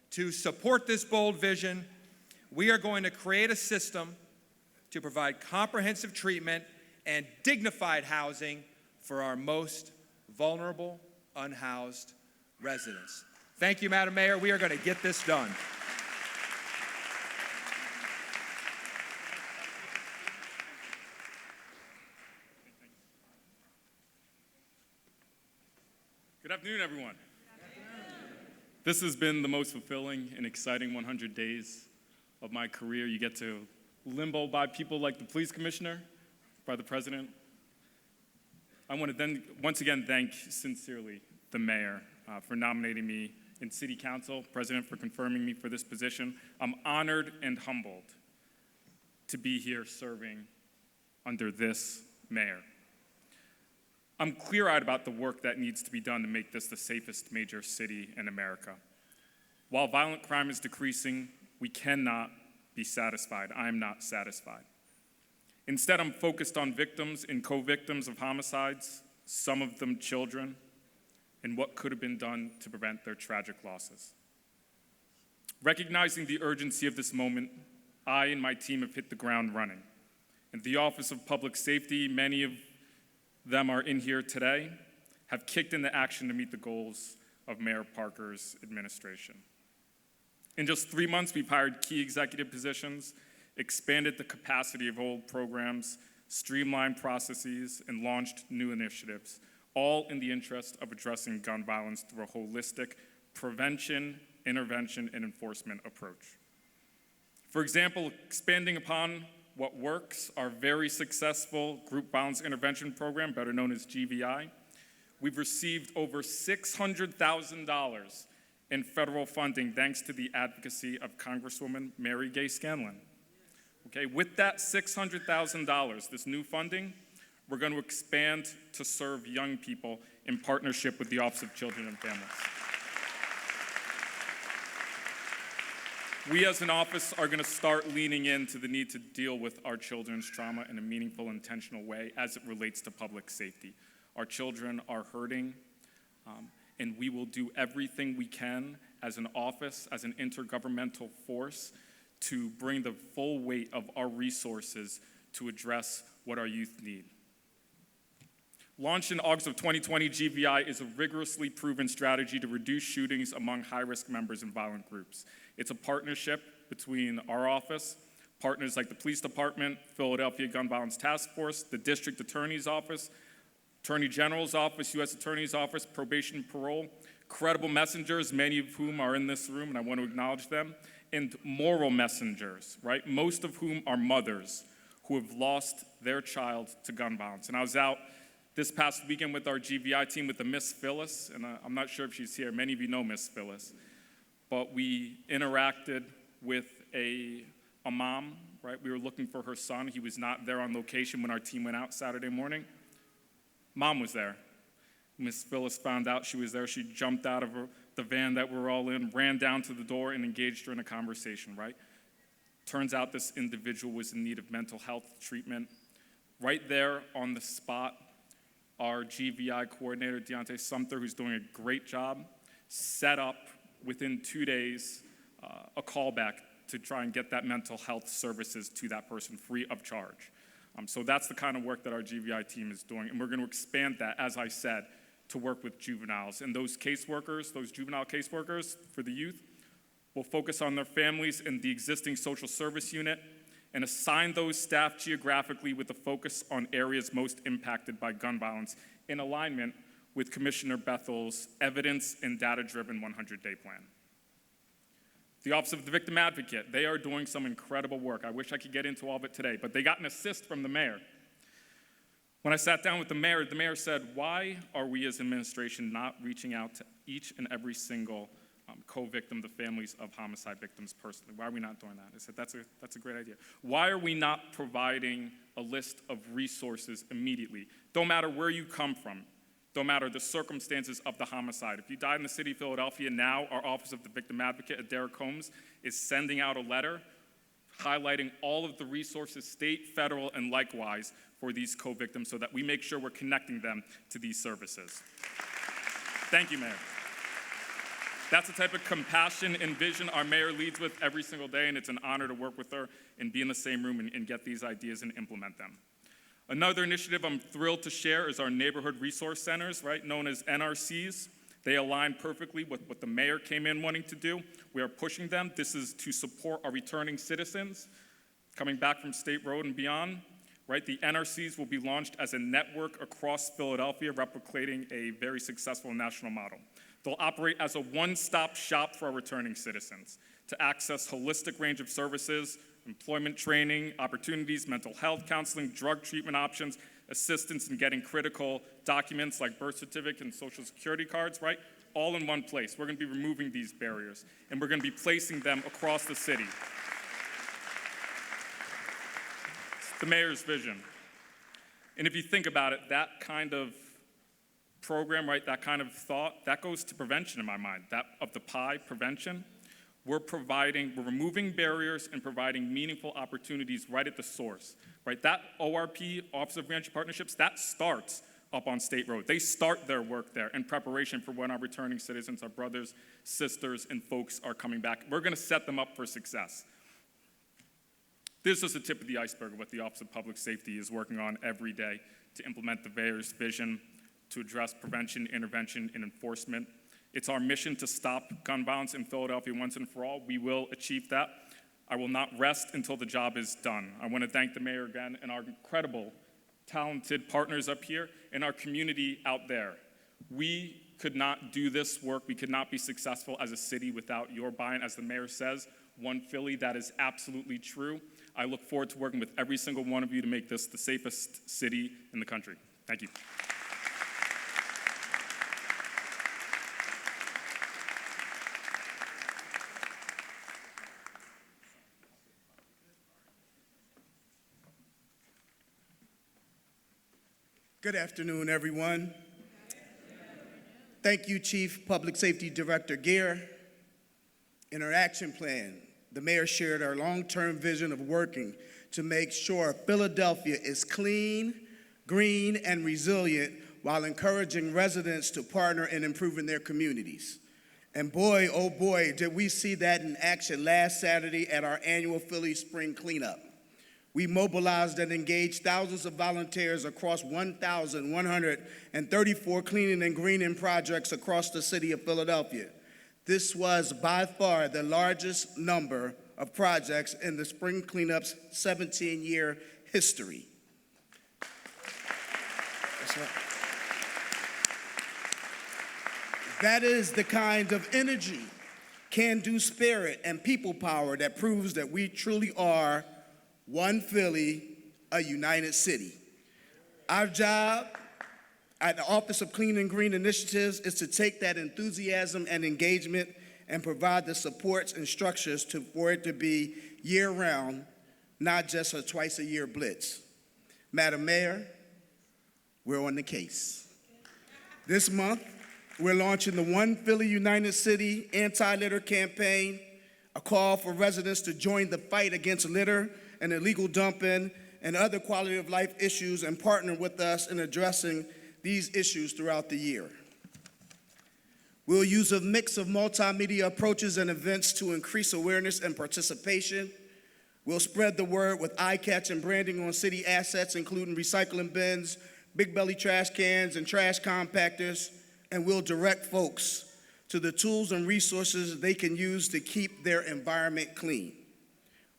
to support this bold vision, we are going to create a system to provide comprehensive treatment and dignified housing for our most vulnerable, unhoused residents. Thank you, Madam Mayor. We are going to get this done. Good afternoon. afternoon, everyone. This has been the most fulfilling and exciting 100 days of my career. You get to limbo by people like the police commissioner, by the president. I want to then once again thank sincerely the mayor for nominating me in city council, president for confirming me for this position. I'm honored and humbled to be here serving under this mayor. I'm clear-eyed about the work that needs to be done to make this the safest major city in America. While violent crime is decreasing, we cannot be satisfied. I am not satisfied. Instead, I'm focused on victims and co-victims of homicides, some of them children, and what could have been done to prevent their tragic losses. Recognizing the urgency of this moment, I and my team have hit the ground running. In the Office of Public Safety, many of them are in here today, have kicked into action to meet the goals of Mayor Parker's administration. In just 3 months, we've hired key executive positions, expanded the capacity of old programs, streamlined processes, and launched new initiatives, all in the interest of addressing gun violence through a holistic prevention, intervention, and enforcement approach. For example, expanding upon what works, our very successful Group Violence Intervention Program, better known as GVI. We've received over $600,000 in federal funding thanks to the advocacy of Congresswoman Mary Gay Scanlon. Okay, with that $600,000, this new funding, we're going to expand to serve young people in partnership with the Office of Children and Families. We as an office are going to start leaning into the need to deal with our children's trauma in a meaningful, intentional way as it relates to public safety. Our children are hurting, and we will do everything we can as an office, as an intergovernmental force, to bring the full weight of our resources to address what our youth need. Launched in August of 2020, GVI is a rigorously proven strategy to reduce shootings among high-risk members in violent groups. It's a partnership between our office, partners like the Police Department, Philadelphia Gun Violence Task Force, the District Attorney's Office, Attorney General's Office, U.S. Attorney's Office, Probation and Parole, credible messengers, many of whom are in this room, and I want to acknowledge them, and moral messengers, right? Most of whom are mothers who have lost their child to gun violence. And I was out this past weekend with our GVI team with the Miss Phyllis, and I'm not sure if she's here. Many of you know Miss Phyllis. But we interacted with a mom, right? We were looking for her son. He was not there on location when our team went out Saturday morning. Mom was there. Miss Phyllis found out she was there. She jumped out of the van that we were all in, ran down to the door, and engaged her in a conversation, right? Turns out this individual was in need of mental health treatment. Right there on the spot, our GVI coordinator, Deontay Sumter, who's doing a great job, set up within 2 days a callback to try and get that mental health services to that person free of charge. So that's the kind of work that our GVI team is doing, and we're going to expand that, as I said, to work with juveniles. And those caseworkers, those juvenile caseworkers for the youth, will focus on their families in the existing social service unit and assign those staff geographically with a focus on areas most impacted by gun violence in alignment with Commissioner Bethel's evidence and data-driven 100-day plan. The Office of the Victim Advocate, they are doing some incredible work. I wish I could get into all of it today, but they got an assist from the mayor. When I sat down with the mayor said, why are we as administration not reaching out to each and every single co-victim, the families of homicide victims personally? Why are we not doing that? I said, that's a great idea. Why are we not providing a list of resources immediately? Don't matter where you come from. Don't matter the circumstances of the homicide. If you died in the city of Philadelphia, now our Office of the Victim Advocate, Derek Holmes, is sending out a letter highlighting all of the resources, state, federal, and likewise, for these co-victims so that we make sure we're connecting them to these services. Thank you, Mayor. That's the type of compassion and vision our mayor leads with every single day, and it's an honor to work with her and be in the same room and get these ideas and implement them. Another initiative I'm thrilled to share is our neighborhood resource centers, right, known as NRCs. They align perfectly with what the mayor came in wanting to do. We are pushing them. This is to support our returning citizens coming back from State Road and beyond right? The NRCs will be launched as a network across Philadelphia, replicating a very successful national model. They'll operate as a one-stop shop for our returning citizens to access holistic range of services, employment training, opportunities, mental health counseling, drug treatment options, assistance in getting critical documents like birth certificate and social security cards, right? All in one place. We're going to be removing these barriers, and we're going to be placing them across the city. It's the mayor's vision. And if you think about it, that kind of program, right, that kind of thought, that goes to prevention in my mind, that of the pie, prevention. We're removing barriers and providing meaningful opportunities right at the source, right? That ORP, Office of Ranch Partnerships, that starts up on State Road. They start their work there in preparation for when our returning citizens, our brothers, sisters, and folks are coming back. We're gonna set them up for success. This is the tip of the iceberg of what the Office of Public Safety is working on every day to implement the mayor's vision to address prevention, intervention, and enforcement. It's our mission to stop gun violence in Philadelphia once and for all. We will achieve that. I will not rest until the job is done. I want to thank the mayor again and our incredible, talented partners up here and our community out there. We could not do this work. We could not be successful as a city without your buy-in. As the mayor says, one Philly, that is absolutely true. I look forward to working with every single one of you to make this the safest city in the country. Thank you. Good afternoon, everyone. Thank you, Chief Public Safety Director Gear. In our action plan, the mayor shared our long-term vision of working to make sure Philadelphia is clean, green, and resilient while encouraging residents to partner in improving their communities. And boy, oh boy, did we see that in action last Saturday at our annual Philly Spring Cleanup. We mobilized and engaged thousands of volunteers across 1,134 cleaning and greening projects across the city of Philadelphia. This was by far the largest number of projects in the Spring Cleanup's 17-year history. That's right. That is the kind of energy, can-do spirit, and people power that proves that we truly are one Philly, a united city. Our job at the Office of Clean and Green Initiatives is to take that enthusiasm and engagement and provide the supports and structures for it to be year-round, not just a twice-a-year blitz. Madam Mayor, we're on the case. This month, we're launching the One Philly United City Anti-Litter Campaign, a call for residents to join the fight against litter and illegal dumping and other quality of life issues and partner with us in addressing these issues throughout the year. We'll use a mix of multimedia approaches and events to increase awareness and participation. We'll spread the word with eye-catching branding on city assets, including recycling bins, big belly trash cans, and trash compactors, and we'll direct folks to the tools and resources they can use to keep their environment clean.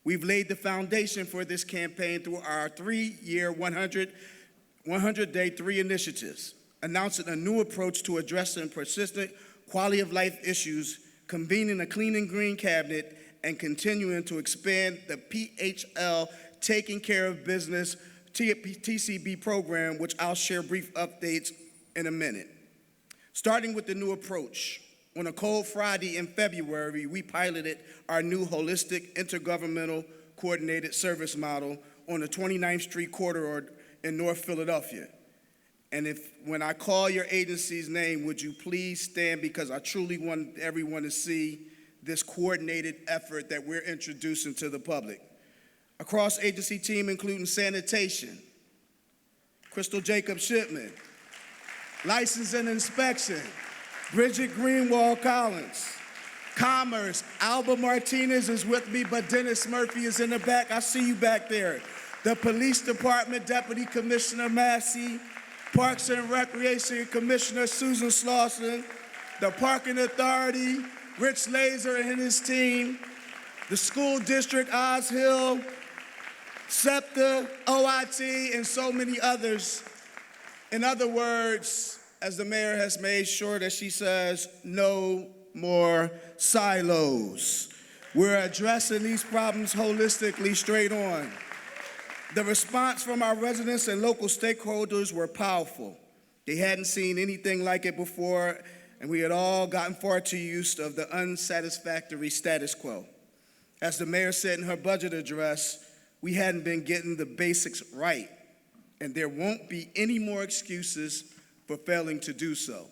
We've laid the foundation for this campaign through our 3-year, 100-day 3 initiatives, announcing a new approach to addressing persistent quality of life issues, convening a clean and green cabinet, and continuing to expand the PHL Taking Care of Business TCB program, which I'll share brief updates in a minute. Starting with the new approach, on a cold Friday in February, we piloted our new holistic intergovernmental coordinated service model on the 29th Street corridor in North Philadelphia. And when I call your agency's name, would you please stand, because I truly want everyone to see this coordinated effort that we're introducing to the public. A cross-agency team including sanitation, Crystal Jacob Shipman, license and inspection, Bridget Greenwald Collins, Commerce, Alba Martinez is with me, but Dennis Murphy is in the back. I see you back there. The Police Department Deputy Commissioner Massey, Parks and Recreation Commissioner Susan Slauson, the Parking Authority, Rich Laser and his team, the School District Oz Hill, SEPTA, OIT, and so many others. In other words, as the mayor has made sure that she says, no more silos. We're addressing these problems holistically, straight on. The response from our residents and local stakeholders were powerful. They hadn't seen anything like it before, and we had all gotten far too used of the unsatisfactory status quo. As the mayor said in her budget address, we hadn't been getting the basics right, and there won't be any more excuses for failing to do so.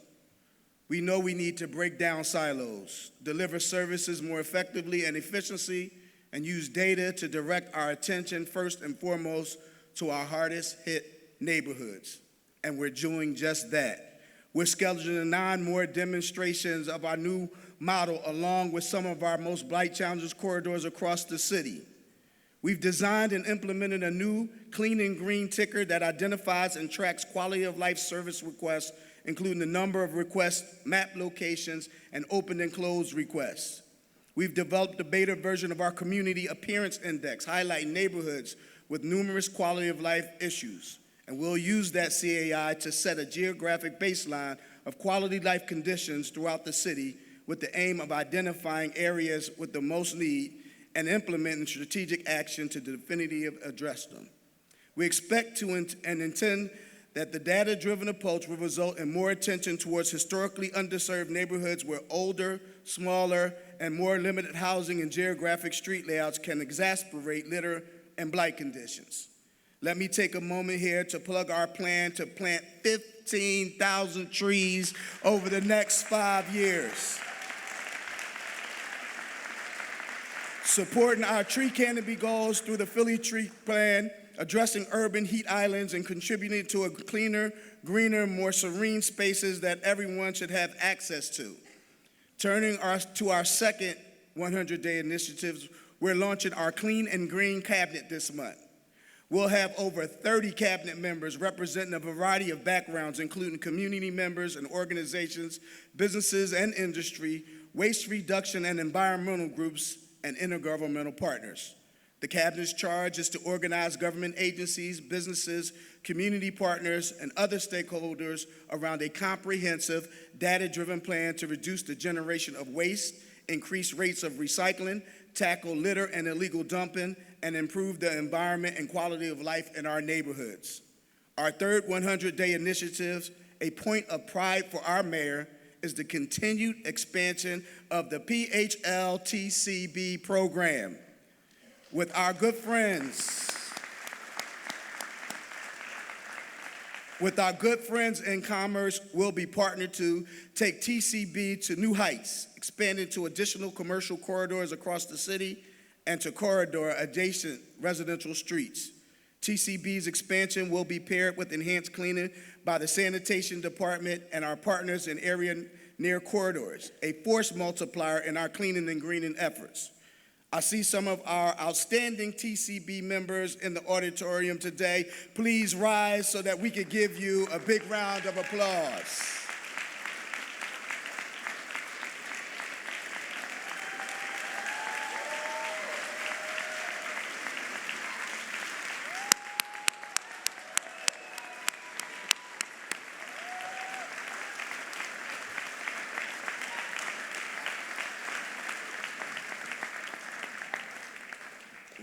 We know we need to break down silos, deliver services more effectively and efficiently, and use data to direct our attention first and foremost to our hardest hit neighborhoods. And we're doing just that. We're scheduling 9 more demonstrations of our new model along with some of our most blight challenges corridors across the city. We've designed and implemented a new clean and green ticker that identifies and tracks quality of life service requests, including the number of requests, map locations, and open and closed requests. We've developed a beta version of our Community Appearance Index, highlighting neighborhoods with numerous quality of life issues. And we'll use that CAI to set a geographic baseline of quality life conditions throughout the city with the aim of identifying areas with the most need and implementing strategic action to definitively address them. We expect to and intend that the data-driven approach will result in more attention towards historically underserved neighborhoods where older, smaller, and more limited housing and geographic street layouts can exacerbate litter and blight conditions. Let me take a moment here to plug our plan to plant 15,000 trees over the next 5 years. Supporting our tree canopy goals through the Philly Tree Plan, addressing urban heat islands, and contributing to a cleaner, greener, more serene spaces that everyone should have access to. Turning to our second 100-day initiatives, we're launching our Clean and Green Cabinet this month. We'll have over 30 cabinet members representing a variety of backgrounds, including community members and organizations, businesses and industry, waste reduction and environmental groups, and intergovernmental partners. The Cabinet's charge is to organize government agencies, businesses, community partners, and other stakeholders around a comprehensive, data-driven plan to reduce the generation of waste, increase rates of recycling, tackle litter and illegal dumping, and improve the environment and quality of life in our neighborhoods. Our third 100-day initiative, a point of pride for our mayor, is the continued expansion of the PHLTCB program. With our good friends in Commerce, we'll be partnered to take TCB to new heights, expanding to additional commercial corridors across the city and to corridor adjacent residential streets. TCB's expansion will be paired with enhanced cleaning by the sanitation department and our partners in area near corridors, a force multiplier in our cleaning and greening efforts. I see some of our outstanding TCB members in the auditorium today. Please rise so that we can give you a big round of applause.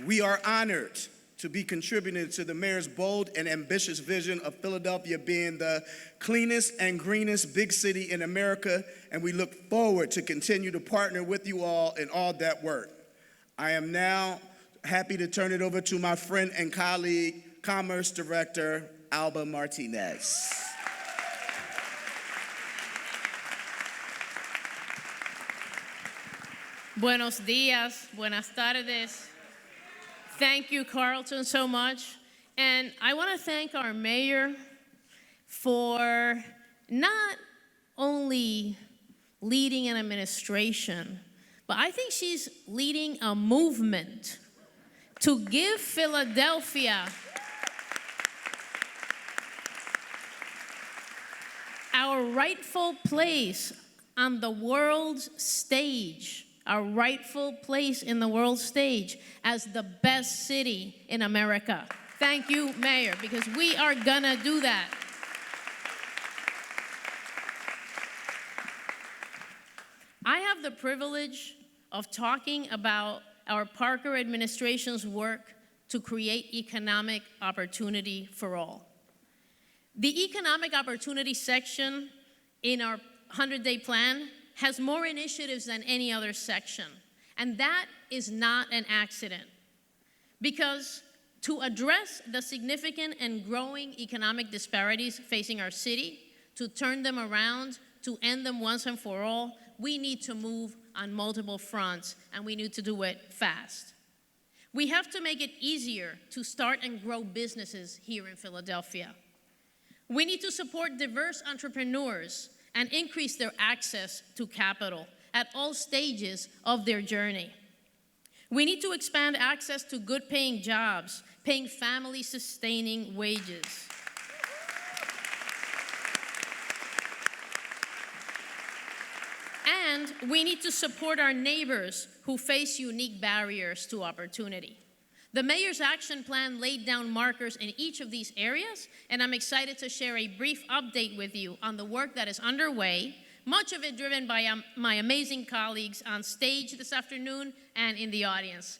We are honored to be contributing to the mayor's bold and ambitious vision of Philadelphia being the cleanest and greenest big city in America, and we look forward to continue to partner with you all in all that work. I am now happy to turn it over to my friend and colleague, Commerce Director Alba Martinez. Buenos días, buenas tardes. Thank you, Carlton, so much. And I want to thank our mayor for not only leading an administration, but I think she's leading a movement to give Philadelphia our rightful place on the world's stage our rightful place in the world stage as the best city in America. Thank you, Mayor, because we are gonna do that. I have the privilege of talking about our Parker administration's work to create economic opportunity for all. The economic opportunity section in our 100-day plan has more initiatives than any other section, and that is not an accident. Because to address the significant and growing economic disparities facing our city, to turn them around, to end them once and for all, we need to move on multiple fronts, and we need to do it fast. We have to make it easier to start and grow businesses here in Philadelphia. We need to support diverse entrepreneurs and increase their access to capital at all stages of their journey. We need to expand access to good-paying jobs, paying family-sustaining wages. And we need to support our neighbors who face unique barriers to opportunity. The Mayor's action plan laid down markers in each of these areas, and I'm excited to share a brief update with you on the work that is underway, much of it driven by my amazing colleagues on stage this afternoon and in the audience.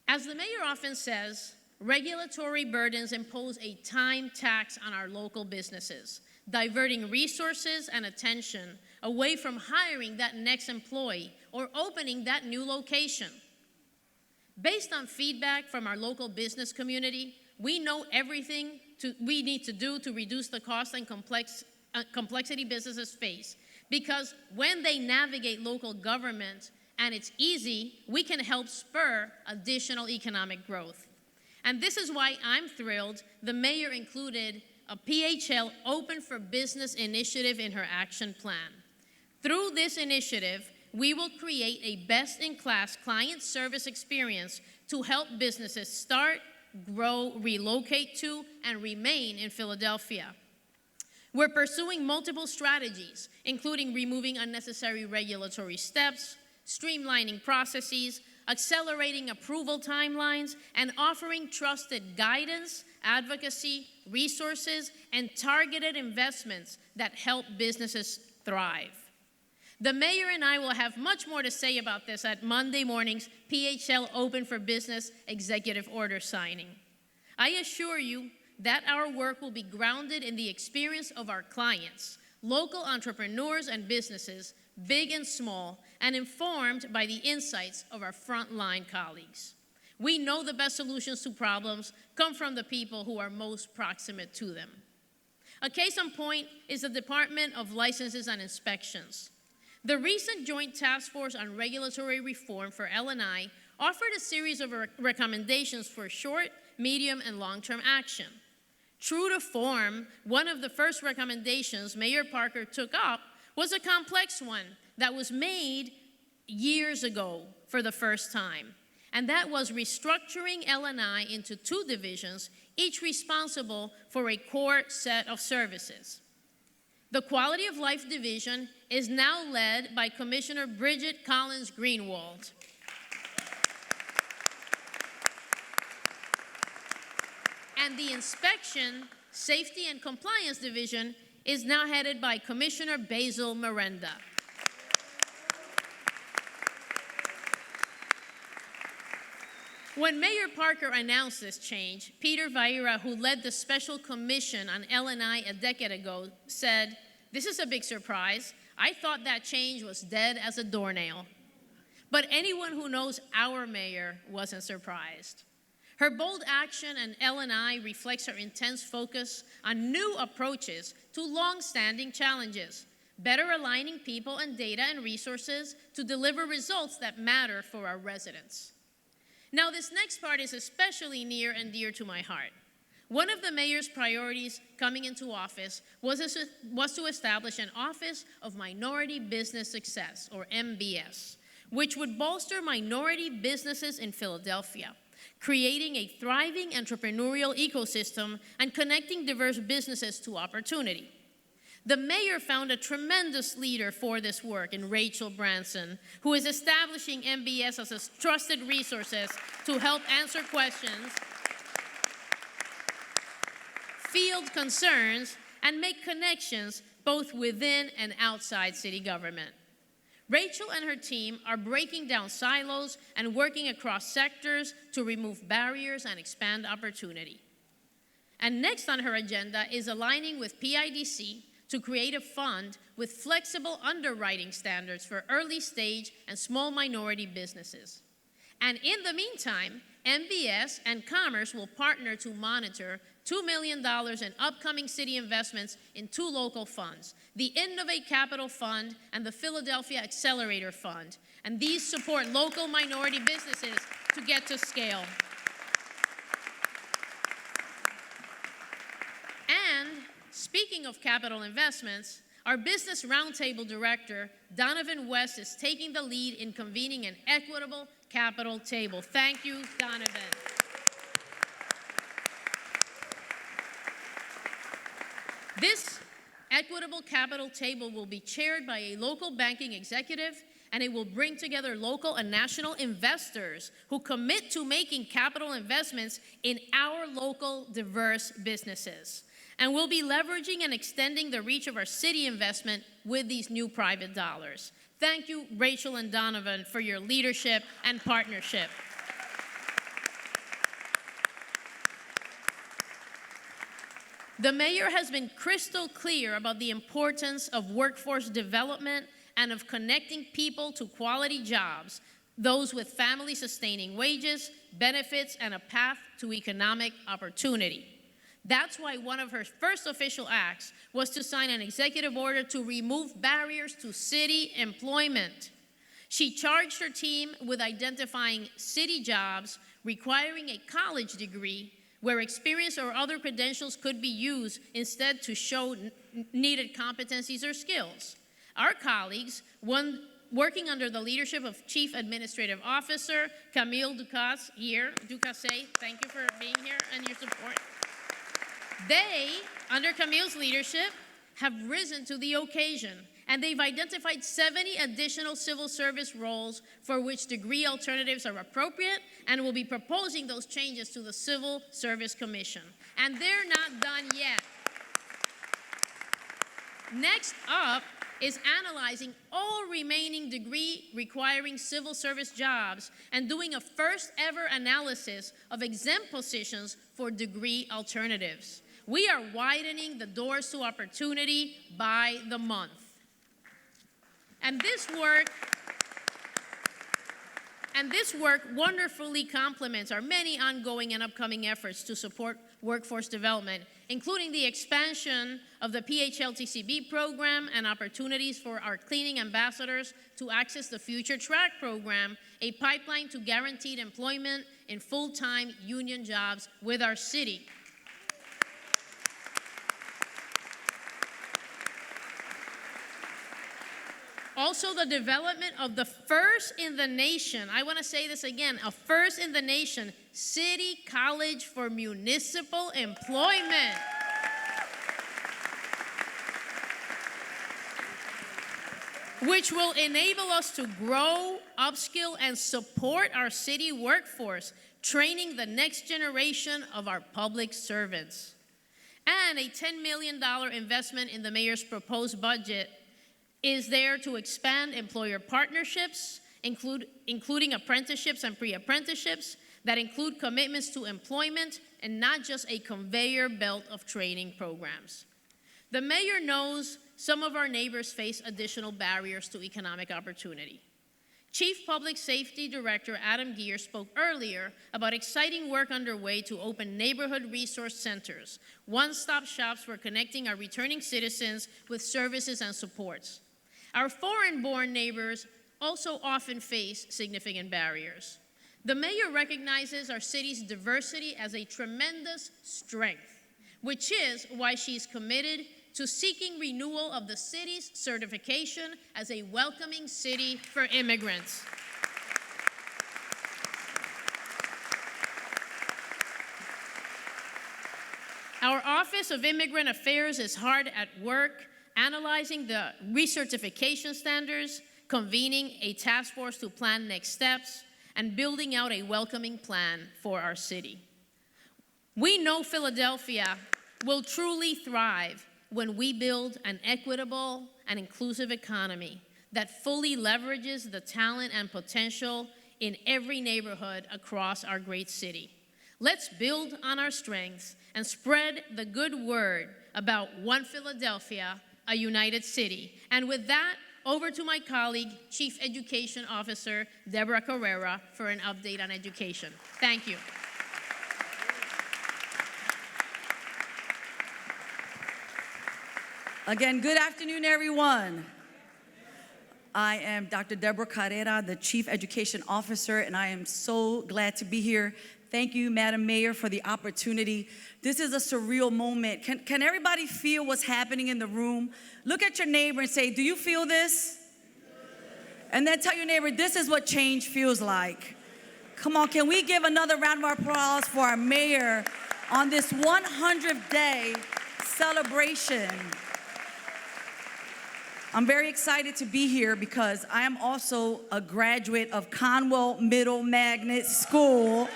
As the Mayor often says, regulatory burdens impose a time tax on our local businesses, diverting resources and attention away from hiring that next employee or opening that new location. Based on feedback from our local business community, we know everything we need to do to reduce the cost and complexity businesses face. Because when they navigate local government and it's easy, we can help spur additional economic growth. And this is why I'm thrilled the Mayor included a PHL Open for Business initiative in her action plan. Through this initiative, we will create a best-in-class client service experience to help businesses start, grow, relocate to, and remain in Philadelphia. We're pursuing multiple strategies, including removing unnecessary regulatory steps, streamlining processes, accelerating approval timelines, and offering trusted guidance, advocacy, resources, and targeted investments that help businesses thrive. The Mayor and I will have much more to say about this at Monday morning's PHL Open for Business executive order signing. I assure you that our work will be grounded in the experience of our clients, local entrepreneurs and businesses, big and small, and informed by the insights of our frontline colleagues. We know the best solutions to problems come from the people who are most proximate to them. A case in point is the Department of Licenses and Inspections. The recent Joint Task Force on Regulatory Reform for L&I offered a series of recommendations for short, medium, and long-term action. True to form, one of the first recommendations Mayor Parker took up was a complex one that was made years ago for the first time, and that was restructuring L&I into two divisions, each responsible for a core set of services. The Quality of Life Division is now led by Commissioner Bridget Collins-Greenwald. And the Inspection, Safety, and Compliance Division is now headed by Commissioner Basil Miranda. When Mayor Parker announced this change, Peter Vieira, who led the Special Commission on L&I a decade ago, said, "This is a big surprise. I thought that change was dead as a doornail." But anyone who knows our mayor wasn't surprised. Her bold action and L&I reflects her intense focus on new approaches to long-standing challenges, better aligning people and data and resources to deliver results that matter for our residents. Now, this next part is especially near and dear to my heart. One of the mayor's priorities coming into office was to establish an Office of Minority Business Success, or MBS, which would bolster minority businesses in Philadelphia, creating a thriving entrepreneurial ecosystem and connecting diverse businesses to opportunity. The mayor found a tremendous leader for this work in Rachel Branson, who is establishing MBS as a trusted resources to help answer questions, field concerns, and make connections both within and outside city government. Rachel and her team are breaking down silos and working across sectors to remove barriers and expand opportunity. And next on her agenda is aligning with PIDC to create a fund with flexible underwriting standards for early stage and small minority businesses. And in the meantime, MBS and Commerce will partner to monitor $2 million in upcoming city investments in 2 local funds, the Innovate Capital Fund and the Philadelphia Accelerator Fund. And these support local minority businesses to get to scale. And speaking of capital investments, our Business Roundtable Director, Donovan West, is taking the lead in convening an equitable capital table. Thank you, Donovan. This equitable capital table will be chaired by a local banking executive, and it will bring together local and national investors who commit to making capital investments in our local diverse businesses. And we'll be leveraging and extending the reach of our city investment with these new private dollars. Thank you, Rachel and Donovan, for your leadership and partnership. The mayor has been crystal clear about the importance of workforce development and of connecting people to quality jobs, those with family-sustaining wages, benefits, and a path to economic opportunity. That's why one of her first official acts was to sign an executive order to remove barriers to city employment. She charged her team with identifying city jobs requiring a college degree where experience or other credentials could be used instead to show needed competencies or skills. Our colleagues, working under the leadership of Chief Administrative Officer Camille Ducasse, thank you for being here and your support. They, under Camille's leadership, have risen to the occasion, and they've identified 70 additional civil service roles for which degree alternatives are appropriate, and will be proposing those changes to the Civil Service Commission. And they're not done yet. Next up is analyzing all remaining degree requiring civil service jobs and doing a first ever analysis of exempt positions for degree alternatives. We are widening the doors to opportunity by the month. And this work wonderfully complements our many ongoing and upcoming efforts to support workforce development, including the expansion of the PHLTCB program and opportunities for our cleaning ambassadors to access the Future Track program, a pipeline to guaranteed employment in full-time union jobs with our city. Also, the development of the first in the nation, I want to say this again, a first in the nation, City College for Municipal Employment. Which will enable us to grow, upskill, and support our city workforce, training the next generation of our public servants. And a $10 million investment in the mayor's proposed budget is there to expand employer partnerships, including apprenticeships and pre-apprenticeships that include commitments to employment and not just a conveyor belt of training programs. The mayor knows some of our neighbors face additional barriers to economic opportunity. Chief Public Safety Director Adam Geer spoke earlier about exciting work underway to open neighborhood resource centers, one-stop shops for connecting our returning citizens with services and supports. Our foreign-born neighbors also often face significant barriers. The mayor recognizes our city's diversity as a tremendous strength, which is why she's committed to seeking renewal of the city's certification as a welcoming city for immigrants. Our Office of Immigrant Affairs is hard at work analyzing the recertification standards, convening a task force to plan next steps, and building out a welcoming plan for our city. We know Philadelphia will truly thrive when we build an equitable and inclusive economy that fully leverages the talent and potential in every neighborhood across our great city. Let's build on our strengths and spread the good word about one Philadelphia, a united city. And with that, over to my colleague, Chief Education Officer Deborah Carrera, for an update on education. Thank you. Again, good afternoon, everyone. I am Dr. Deborah Carrera, the Chief Education Officer, and I am so glad to be here. Thank you, Madam Mayor, for the opportunity. This is a surreal moment. Can everybody feel what's happening in the room? Look at your neighbor and say, do you feel this? And then tell your neighbor, this is what change feels like. Come on, can we give another round of applause for our mayor on this 100th day celebration? I'm very excited to be here because I am also a graduate of Conwell Middle Magnet School.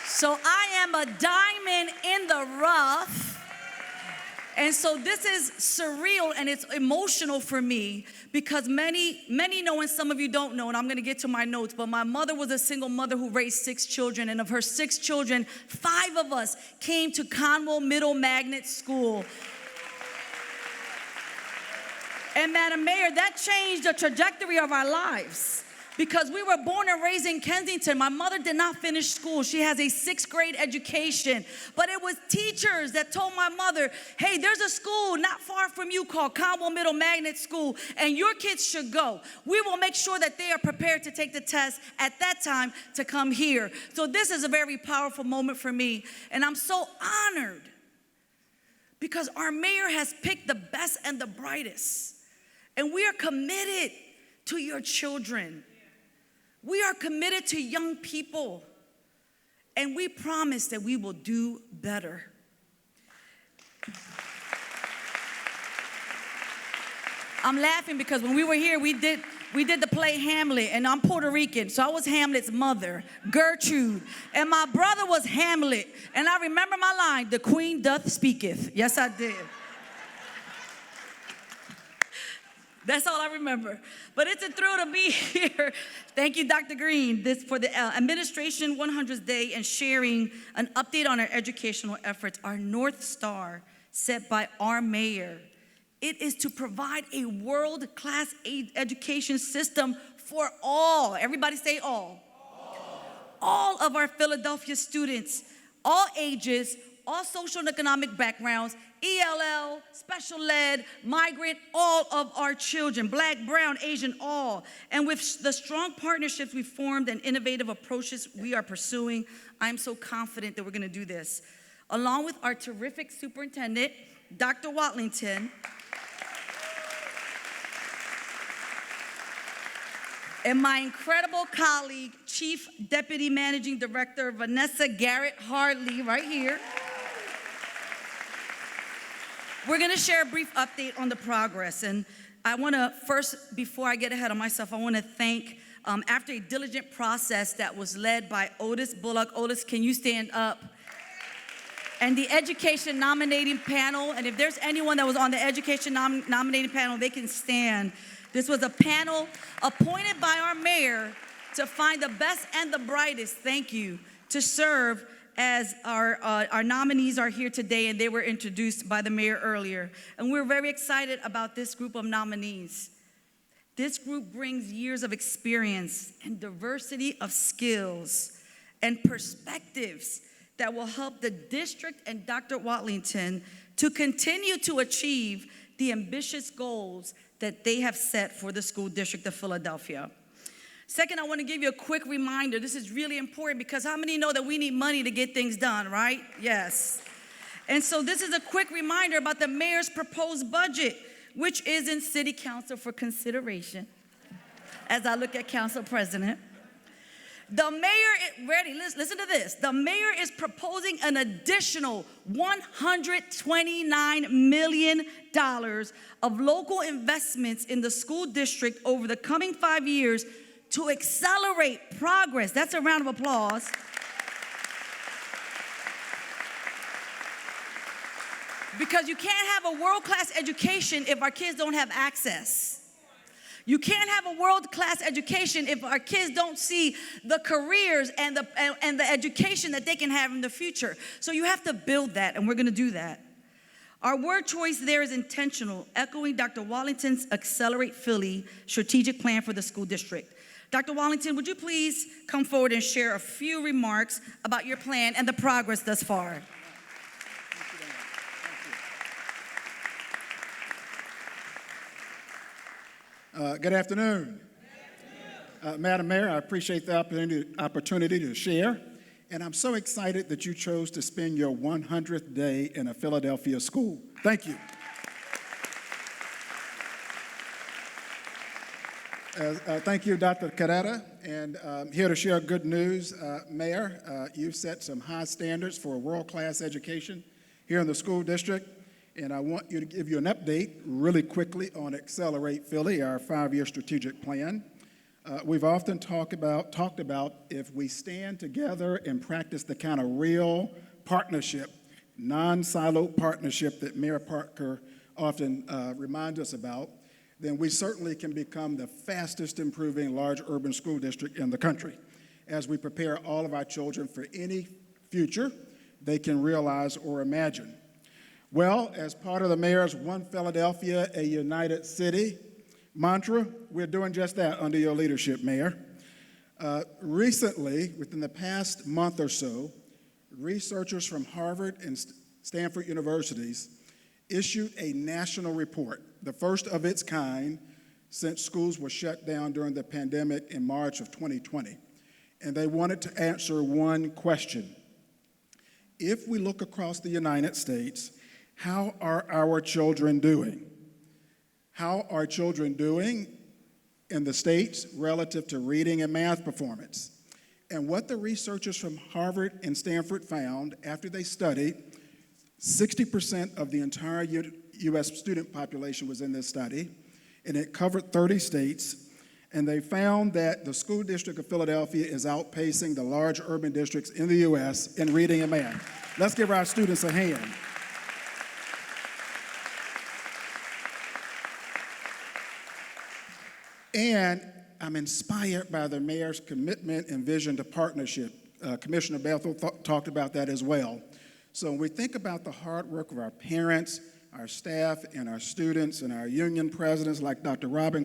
So I am a diamond in the rough. And so this is surreal and it's emotional for me because many know and some of you don't know, and I'm gonna get to my notes, but my mother was a single mother who raised 6 children, and of her 6 children, 5 of us came to Conwell Middle Magnet School. And Madam Mayor, that changed the trajectory of our lives because we were born and raised in Kensington. My mother did not finish school. She has a 6th grade education, but it was teachers that told my mother, hey, there's a school not far from you called Conwell Middle Magnet School, and your kids should go. We will make sure that they are prepared to take the test at that time to come here. So this is a very powerful moment for me, and I'm so honored because our mayor has picked the best and the brightest. And we are committed to your children. We are committed to young people. And we promise that we will do better. I'm laughing because when we were here, we did the play Hamlet, and I'm Puerto Rican, so I was Hamlet's mother, Gertrude, and my brother was Hamlet. And I remember my line, the queen doth speaketh. Yes, I did. That's all I remember. But it's a thrill to be here. Thank you, Dr. Green, for the administration 100th day and sharing an update on our educational efforts, our North Star set by our mayor. It is to provide a world-class education system for all. Everybody say all. All of our Philadelphia students, all ages, all social and economic backgrounds, ELL, special ed, migrant, all of our children, Black, brown, Asian, all. And with the strong partnerships we formed and innovative approaches we are pursuing, I am so confident that we're gonna do this. Along with our terrific superintendent, Dr. Watlington, and my incredible colleague, Chief Deputy Managing Director Vanessa Garrett Hardley, right here. We're gonna share a brief update on the progress. And I wanna first, before I get ahead of myself, I wanna thank, after a diligent process that was led by Otis Bullock. Otis, can you stand up? And the education nominating panel, and if there's anyone that was on the education nominating panel, they can stand. This was a panel appointed by our mayor to find the best and the brightest, thank you, to serve as our nominees are here today, and they were introduced by the mayor earlier. And we're very excited about this group of nominees. This group brings years of experience and diversity of skills and perspectives that will help the district and Dr. Watlington to continue to achieve the ambitious goals that they have set for the school district of Philadelphia. Second, I want to give you a quick reminder. This is really important because how many know that we need money to get things done, right? Yes. And so this is a quick reminder about the mayor's proposed budget, which is in City Council for consideration, as I look at Council President. The mayor, ready, listen to this. The mayor is proposing an additional $129 million of local investments in the school district over the coming 5 years to accelerate progress. That's a round of applause. Because you can't have a world-class education if our kids don't have access. You can't have a world-class education if our kids don't see the careers and the education that they can have in the future. So you have to build that, and we're going to do that. Our word choice there is intentional, echoing Dr. Wallington's Accelerate Philly strategic plan for the school district. Dr. Wallington, would you please come forward and share a few remarks about your plan and the progress thus far? Good afternoon. Madam Mayor, I appreciate the opportunity to share, and I'm so excited that you chose to spend your 100th day in a Philadelphia school. Thank you. Thank you, Dr. Carrera, and I'm here to share good news. Mayor, you've set some high standards for world-class education here in the school district. And I want you to give you an update really quickly on Accelerate Philly, our 5-year strategic plan. We've often talked about if we stand together and practice the kind of real partnership, non-siloed partnership that Mayor Parker often reminds us about, then we certainly can become the fastest improving large urban school district in the country as we prepare all of our children for any future they can realize or imagine. Well, as part of the mayor's One Philadelphia, a United City mantra, we're doing just that under your leadership, Mayor. Recently, within the past month or so, researchers from Harvard and Stanford universities issued a national report, the first of its kind since schools were shut down during the pandemic in March of 2020. And they wanted to answer one question. If we look across the United States, how are our children doing? How are children doing in the states relative to reading and math performance? And what the researchers from Harvard and Stanford found after they studied, 60% of the entire U.S. student population was in this study, and it covered 30 states, and they found that the school district of Philadelphia is outpacing the large urban districts in the U.S. in reading and math. Let's give our students a hand. And I'm inspired by the mayor's commitment and vision to partnership. Commissioner Bethel talked about that as well. So when we think about the hard work of our parents, our staff, and our students, and our union presidents like Dr. Robin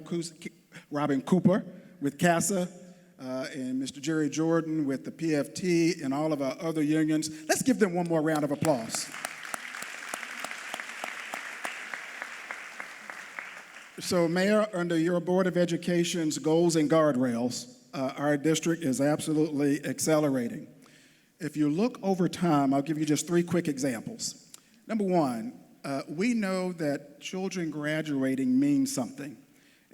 Cooper with CASA, and Mr. Jerry Jordan with the PFT, and all of our other unions, let's give them one more round of applause. So, Mayor, under your Board of Education's goals and guardrails, our district is absolutely accelerating. If you look over time, I'll give you just 3 quick examples. Number one, we know that children graduating means something,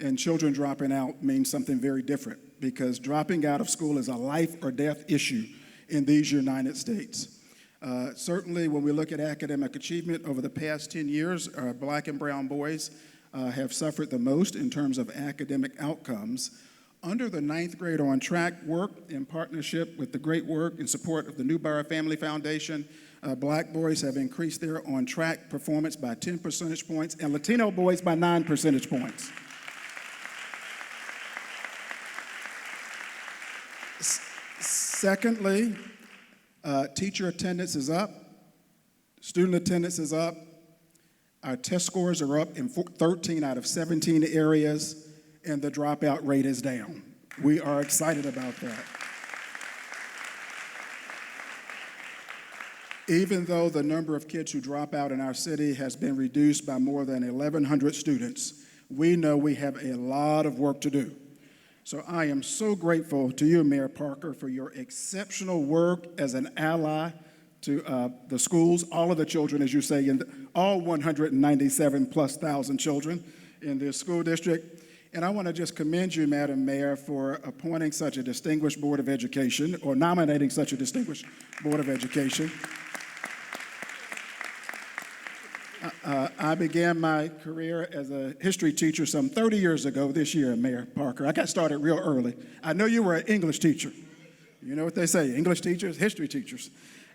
and children dropping out means something very different, because dropping out of school is a life or death issue in these United States. Certainly, when we look at academic achievement over the past 10 years, Black and brown boys have suffered the most in terms of academic outcomes. Under the 9th grade on track work, in partnership with the great work and support of the Newbauer Family Foundation, Black boys have increased their on track performance by 10 percentage points and Latino boys by 9 percentage points. Secondly, teacher attendance is up, student attendance is up. Our test scores are up in 13 out of 17 areas, and the dropout rate is down. We are excited about that. Even though the number of kids who drop out in our city has been reduced by more than 1,100 students, we know we have a lot of work to do. So I am so grateful to you, Mayor Parker, for your exceptional work as an ally to the schools, all of the children, as you say, all 197 plus thousand children in this school district. And I want to just commend you, Madam Mayor, for appointing such a distinguished Board of Education, or nominating such a distinguished Board of Education. I began my career as a history teacher some 30 years ago this year, Mayor Parker. I got started real early. I know you were an English teacher. You know what they say, English teachers, history teachers.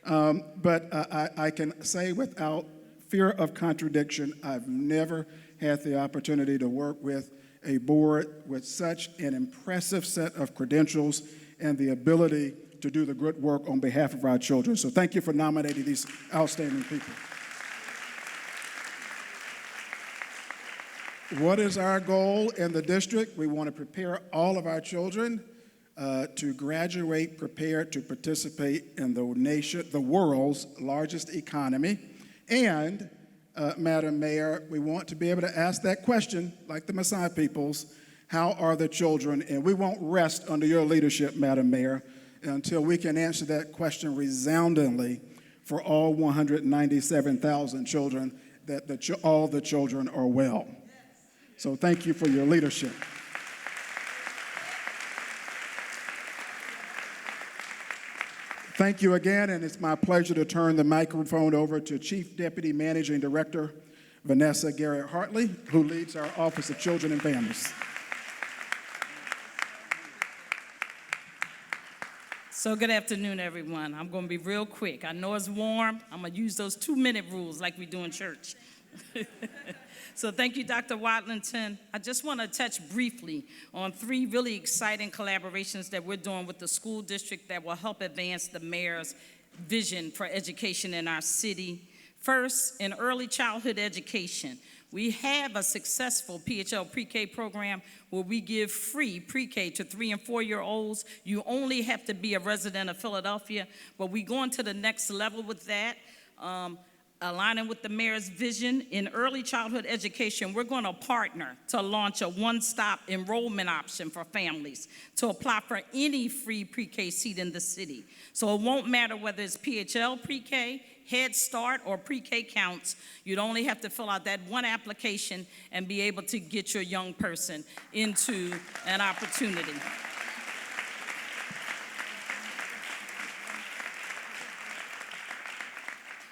But I can say without fear of contradiction, I've never had the opportunity to work with a board with such an impressive set of credentials and the ability to do the good work on behalf of our children. So thank you for nominating these outstanding people. What is our goal in the district? We want to prepare all of our children to graduate prepared to participate in the world's largest economy. And, Madam Mayor, we want to be able to ask that question, like the Maasai peoples, how are the children? And we won't rest under your leadership, Madam Mayor, until we can answer that question resoundingly for all 197,000 children, that all the children are well. So thank you for your leadership. Thank you again, and it's my pleasure to turn the microphone over to Chief Deputy Managing Director Vanessa Garrett Hartley, who leads our Office of Children and Families. So good afternoon, everyone. I'm going to be real quick. I know it's warm. I'm going to use those 2-minute rules like we do in church. So thank you, Dr. Watlington. I just want to touch briefly on 3 really exciting collaborations that we're doing with the school district that will help advance the mayor's vision for education in our city. First, in early childhood education, we have a successful PHL pre-K program where we give free pre-K to 3- and 4-year-olds. You only have to be a resident of Philadelphia, but we're going to the next level with that. Aligning with the mayor's vision in early childhood education, we're going to partner to launch a one-stop enrollment option for families to apply for any free pre-K seat in the city. So it won't matter whether it's PHL pre-K, Head Start, or pre-K counts. You'd only have to fill out that one application and be able to get your young person into an opportunity.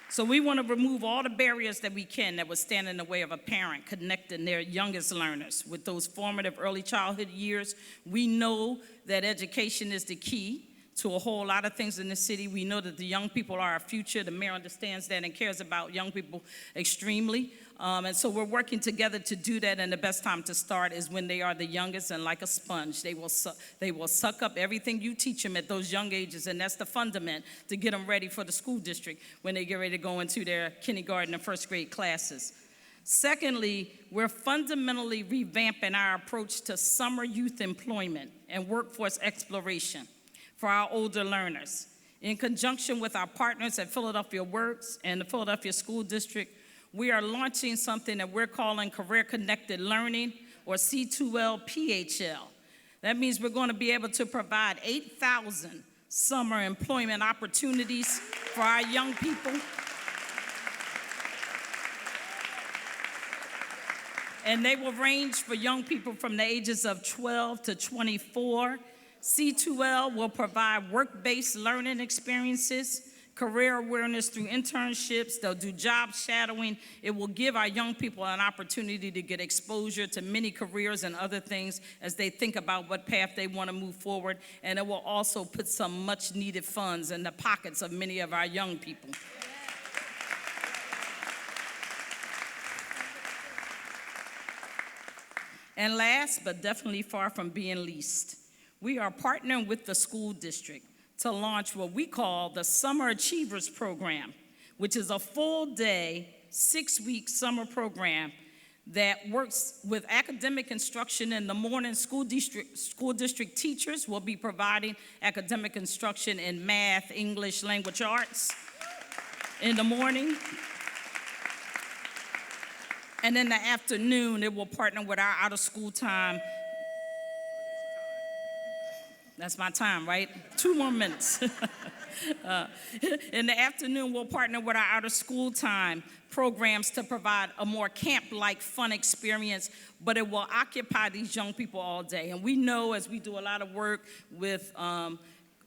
So we want to remove all the barriers that we can that would stand in the way of a parent connecting their youngest learners with those formative early childhood years. We know that education is the key to a whole lot of things in the city. We know that the young people are our future. The mayor understands that and cares about young people extremely. And so we're working together to do that, and the best time to start is when they are the youngest, and like a sponge, they will suck up everything you teach them at those young ages, and that's the fundament to get them ready for the school district when they get ready to go into their kindergarten and first grade classes. Secondly, we're fundamentally revamping our approach to summer youth employment and workforce exploration for our older learners. In conjunction with our partners at Philadelphia Works and the Philadelphia School District, we are launching something that we're calling Career Connected Learning, or C2L PHL. That means we're going to be able to provide 8,000 summer employment opportunities for our young people. And they will range for young people from the ages of 12 to 24. C2L will provide work-based learning experiences, career awareness through internships. They'll do job shadowing. It will give our young people an opportunity to get exposure to many careers and other things as they think about what path they want to move forward. And it will also put some much-needed funds in the pockets of many of our young people. And last, but definitely far from being least, we are partnering with the school district to launch what we call the Summer Achievers Program, which is a full-day, 6-week summer program that works with academic instruction in the morning. School district teachers will be providing academic instruction in math, English, language arts in the morning. And in the afternoon, it will partner with our out-of-school time That's my time, right? 2 more minutes. In the afternoon, we'll partner with our out-of-school time programs to provide a more camp-like fun experience, but it will occupy these young people all day. And we know, as we do a lot of work with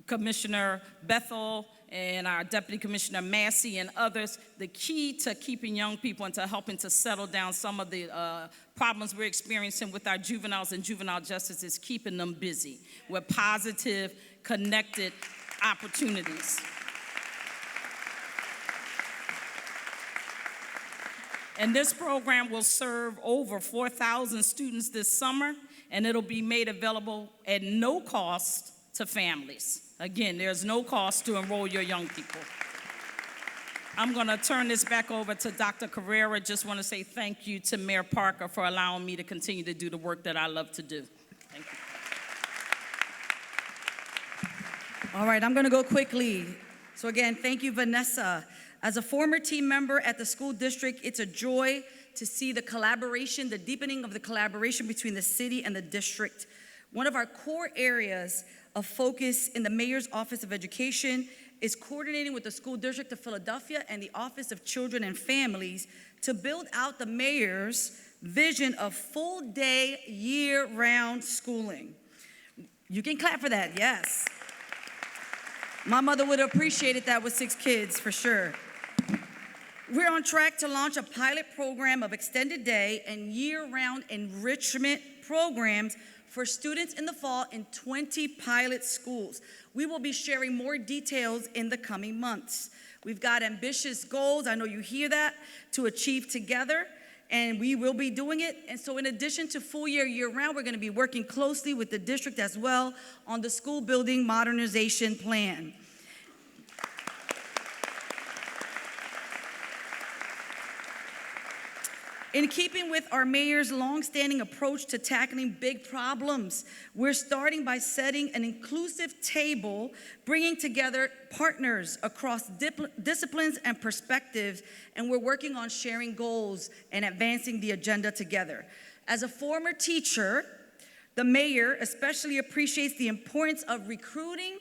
Commissioner Bethel and our Deputy Commissioner Massey and others, the key to keeping young people and to helping to settle down some of the problems we're experiencing with our juveniles and juvenile justice is keeping them busy with positive, connected opportunities. And this program will serve over 4,000 students this summer, and it'll be made available at no cost to families. Again, there's no cost to enroll your young people. I'm going to turn this back over to Dr. Carrera. Just want to say thank you to Mayor Parker for allowing me to continue to do the work that I love to do. Thank you. All right, I'm going to go quickly. So again, thank you, Vanessa. As a former team member at the school district, it's a joy to see the collaboration, the deepening of the collaboration between the city and the district. One of our core areas of focus in the Mayor's Office of Education is coordinating with the School District of Philadelphia and the Office of Children and Families to build out the Mayor's vision of full-day, year-round schooling. You can clap for that, yes. My mother would have appreciated that with 6 kids, for sure. We're on track to launch a pilot program of extended day and year-round enrichment programs for students in the fall in 20 pilot schools. We will be sharing more details in the coming months. We've got ambitious goals, I know you hear that, to achieve together, and we will be doing it. And so in addition to full year-round, we're gonna be working closely with the district as well on the school building modernization plan. In keeping with our mayor's longstanding approach to tackling big problems, we're starting by setting an inclusive table, bringing together partners across disciplines and perspectives, and we're working on sharing goals and advancing the agenda together. As a former teacher, the mayor especially appreciates the importance of recruiting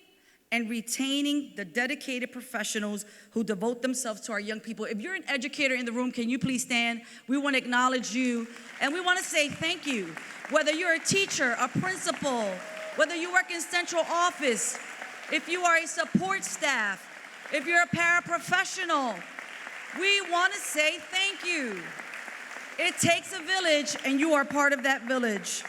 and retaining the dedicated professionals who devote themselves to our young people. If you're an educator in the room, can you please stand? We want to acknowledge you, and we want to say thank you. Whether you're a teacher, a principal, whether you work in central office, if you are a support staff, if you're a paraprofessional, we want to say thank you. It takes a village, and you are part of that village.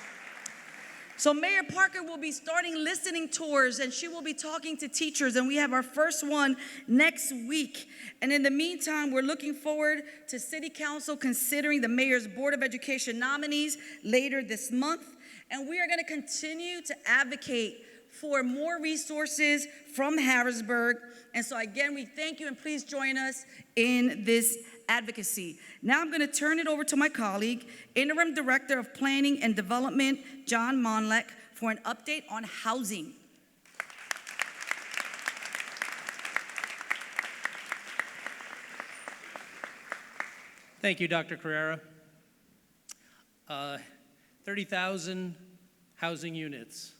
So Mayor Parker will be starting listening tours, and she will be talking to teachers, and we have our first one next week. And in the meantime, we're looking forward to City Council considering the Mayor's Board of Education nominees later this month. And we are going to continue to advocate for more resources from Harrisburg. And so again, we thank you, and please join us in this advocacy. Now I'm going to turn it over to my colleague, Interim Director of Planning and Development, John Monlek, for an update on housing. Thank you, Dr. Carrera. 30,000 housing units.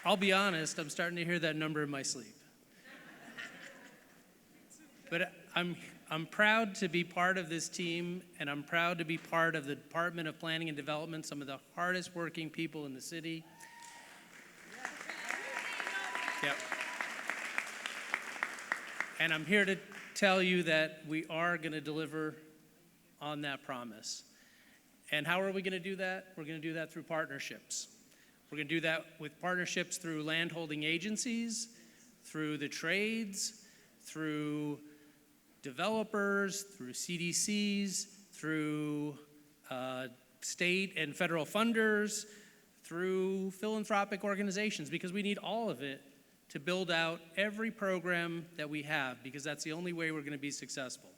I'll be honest, I'm starting to hear that number in my sleep. But I'm proud to be part of this team, and I'm proud to be part of the Department of Planning and Development, some of the hardest working people in the city. Yep. And I'm here to tell you that we are going to deliver on that promise. And how are we going to do that? We're going to do that through partnerships. We're going to do that with partnerships through landholding agencies, through the trades, through developers, through CDCs, through state and federal funders, through philanthropic organizations, because we need all of it to build out every program that we have, because that's the only way we're going to be successful.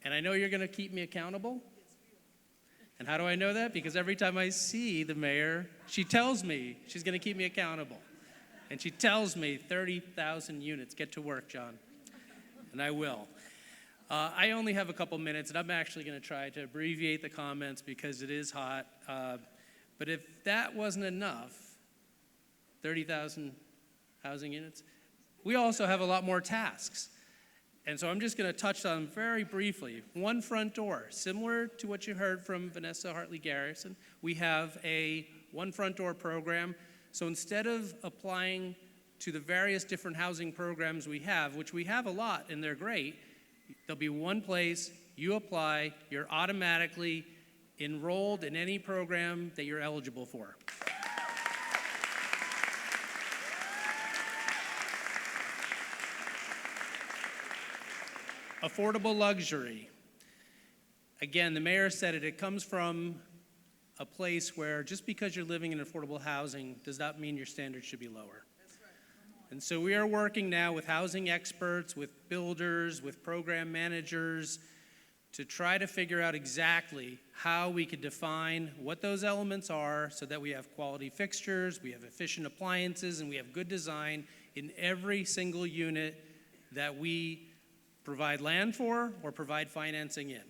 And I know you're going to keep me accountable. And how do I know that? Because every time I see the mayor, she tells me she's going to keep me accountable. And she tells me 30,000 units. Get to work, John. And I will. I only have a couple minutes, and I'm actually going to try to abbreviate the comments because it is hot. But if that wasn't enough, 30,000 housing units, we also have a lot more tasks. And so I'm just going to touch on them very briefly. One front door, similar to what you heard from Vanessa Hartley-Garrison, we have a one front door program. So instead of applying to the various different housing programs we have, which we have a lot and they're great, there'll be one place, you apply, you're automatically enrolled in any program that you're eligible for. Affordable luxury. Again, the mayor said it, it comes from a place where just because you're living in affordable housing does not mean your standards should be lower. And so we are working now with housing experts, with builders, with program managers to try to figure out exactly how we could define what those elements are so that we have quality fixtures, we have efficient appliances, and we have good design in every single unit that we provide land for or provide financing in.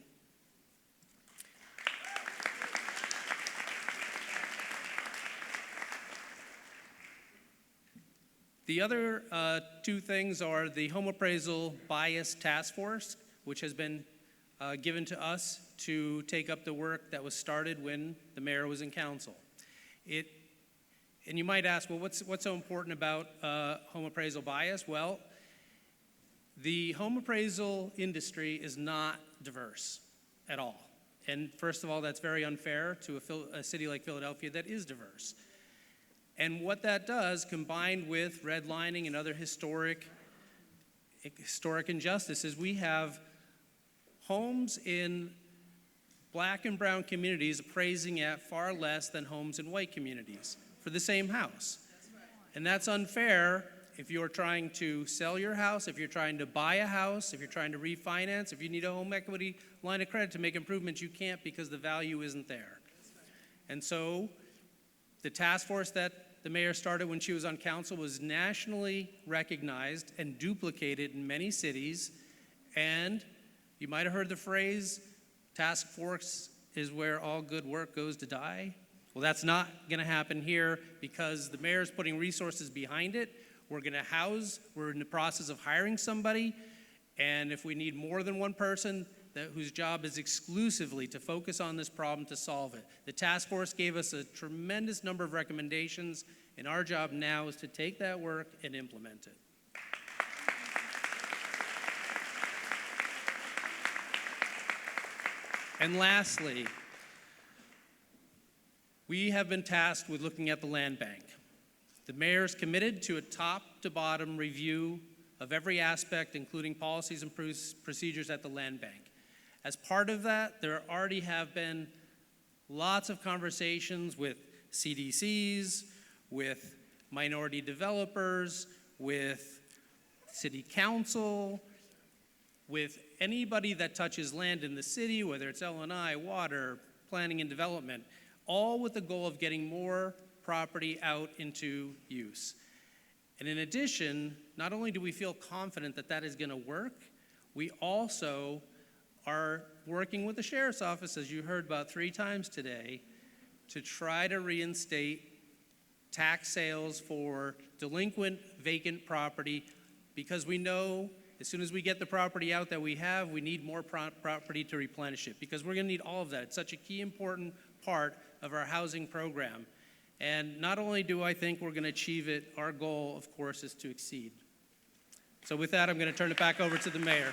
The other two things are the home appraisal bias task force, which has been given to us to take up the work that was started when the mayor was in council. And you might ask, well, what's so important about home appraisal bias? Well, the home appraisal industry is not diverse at all. And first of all, that's very unfair to a city like Philadelphia that is diverse. And what that does, combined with redlining and other historic injustices, we have homes in black and brown communities appraising at far less than homes in white communities for the same house. And that's unfair if you're trying to sell your house, if you're trying to buy a house, if you're trying to refinance, if you need a home equity line of credit to make improvements, you can't because the value isn't there. And so the task force that the mayor started when she was on council was nationally recognized and duplicated in many cities. And you might have heard the phrase, task force is where all good work goes to die. Well, that's not going to happen here because the mayor's putting resources behind it. We're going to house, we're in the process of hiring somebody, and if we need more than one person whose job is exclusively to focus on this problem to solve it. The task force gave us a tremendous number of recommendations, and our job now is to take that work and implement it. And lastly, we have been tasked with looking at the land bank. The mayor is committed to a top-to-bottom review of every aspect, including policies and procedures at the land bank. As part of that, there already have been lots of conversations with CDCs, with minority developers, with city council, with anybody that touches land in the city, whether it's L&I, water, planning and development, all with the goal of getting more property out into use. And in addition, not only do we feel confident that that is going to work, we also are working with the sheriff's office, as you heard about 3 times today, to try to reinstate tax sales for delinquent vacant property, because we know as soon as we get the property out that we have, we need more property to replenish it, because we're going to need all of that. It's such a key important part of our housing program. And not only do I think we're going to achieve it, our goal, of course, is to exceed. So with that, I'm going to turn it back over to the mayor.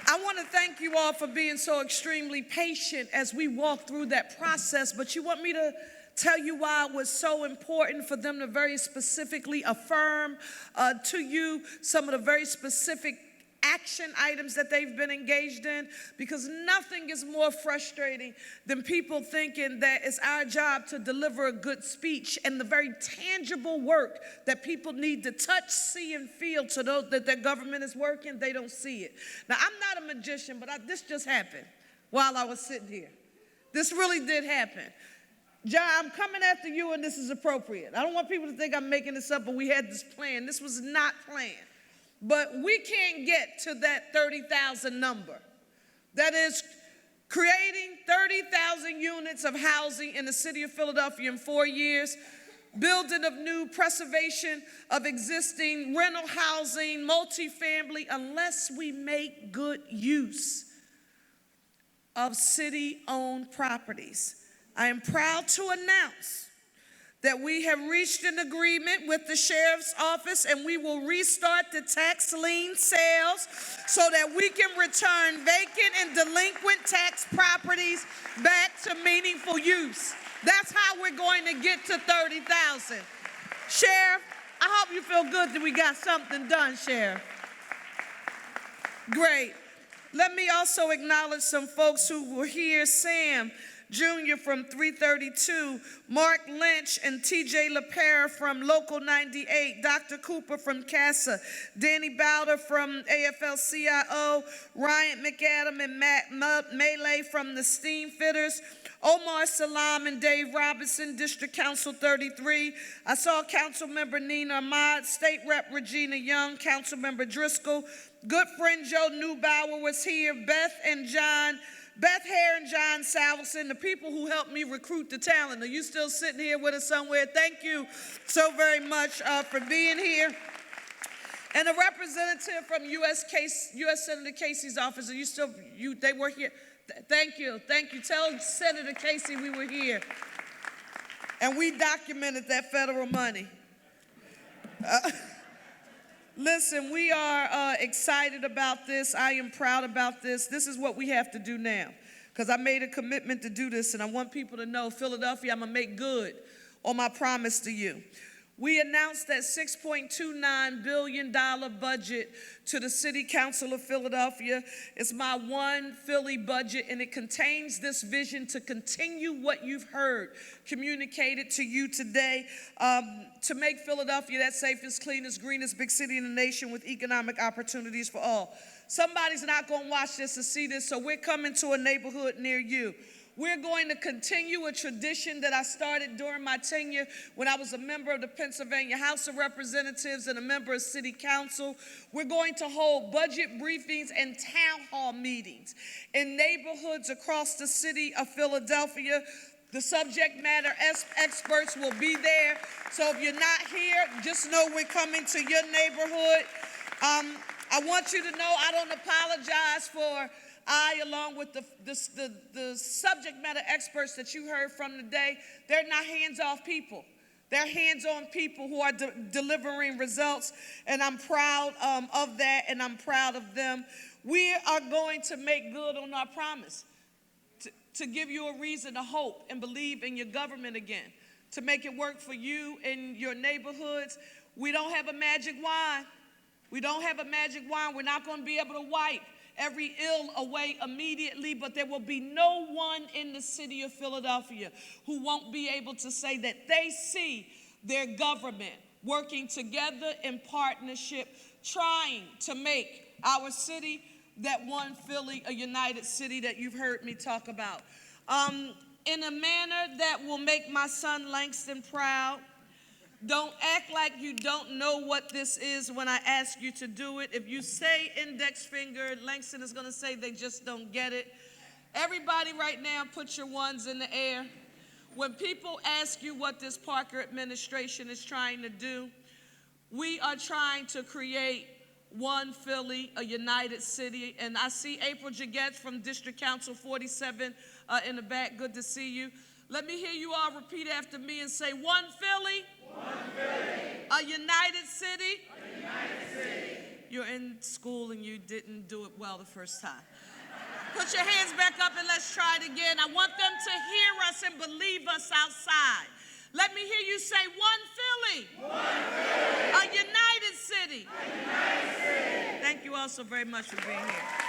I want to thank you all for being so extremely patient as we walk through that process, but you want me to tell you why it was so important for them to very specifically affirm to you some of the very specific action items that they've been engaged in, because nothing is more frustrating than people thinking that it's our job to deliver a good speech, and the very tangible work that people need to touch, see, and feel to know that their government is working, they don't see it. Now, I'm not a magician, but this just happened while I was sitting here. This really did happen. John, I'm coming after you, and this is appropriate. I don't want people to think I'm making this up, but we had this plan. This was not planned. But we can't get to that 30,000 number. That is creating 30,000 units of housing in the city of Philadelphia in 4 years, building of new, preservation of existing rental housing, multifamily, unless we make good use of city-owned properties. I am proud to announce that we have reached an agreement with the sheriff's office, and we will restart the tax lien sales so that we can return vacant and delinquent tax properties back to meaningful use. That's how we're going to get to 30,000. Sheriff, I hope you feel good that we got something done, Sheriff. Great. Let me also acknowledge some folks who were here. Sam Jr. from 332, Mark Lynch and TJ LaPera from Local 98, Dr. Cooper from CASA, Danny Bowder from AFL-CIO, Ryan McAdam and Matt Melee from the Steam Fitters, Omar Salam and Dave Robinson, District Council 33. I saw Councilmember Nina Ahmad, State Rep Regina Young, Councilmember Driscoll, good friend Joe Neubauer was here, Beth Hare and John Salverson, the people who helped me recruit the talent. Are you still sitting here with us somewhere? Thank you so very much for being here. And a representative from U.S. Senator Casey's office. Are you still, they were here? Thank you. Tell Senator Casey we were here. And we documented that federal money. Listen, we are excited about this. I am proud about this. This is what we have to do now, because I made a commitment to do this, and I want people to know, Philadelphia, I'm going to make good on my promise to you. We announced that $6.29 billion budget to the City Council of Philadelphia. It's my one Philly budget, and it contains this vision to continue what you've heard communicated to you today, to make Philadelphia that safest, cleanest, greenest big city in the nation with economic opportunities for all. Somebody's not going to watch this or see this, so we're coming to a neighborhood near you. We're going to continue a tradition that I started during my tenure when I was a member of the Pennsylvania House of Representatives and a member of City Council. We're going to hold budget briefings and town hall meetings in neighborhoods across the city of Philadelphia. The subject matter experts will be there. So if you're not here, just know we're coming to your neighborhood. I want you to know I don't apologize for along with the subject matter experts that you heard from today, they're not hands-off people. They're hands-on people who are delivering results, and I'm proud of that, and I'm proud of them. We are going to make good on our promise to give you a reason to hope and believe in your government again, to make it work for you in your neighborhoods. We don't have a magic wand. We don't have a magic wand. We're not going to be able to wipe every ill away immediately, but there will be no one in the city of Philadelphia who won't be able to say that they see their government working together in partnership, trying to make our city that one Philly, a united city that you've heard me talk about. In a manner that will make my son Langston proud. Don't act like you don't know what this is when I ask you to do it. If you say index finger, Langston is going to say they just don't get it. Everybody right now, put your ones in the air. When people ask you what this Parker administration is trying to do, we are trying to create one Philly, a united city. And I see April Jaguette from District Council 47 in the back. Good to see you. Let me hear you all repeat after me and say, one Philly. One Philly. A united city. A united city. You're in school and you didn't do it well the first time. Put your hands back up and let's try it again. I want them to hear us and believe us outside. Let me hear you say, one Philly. One Philly. A united city. A united city. Thank you all so very much for being here.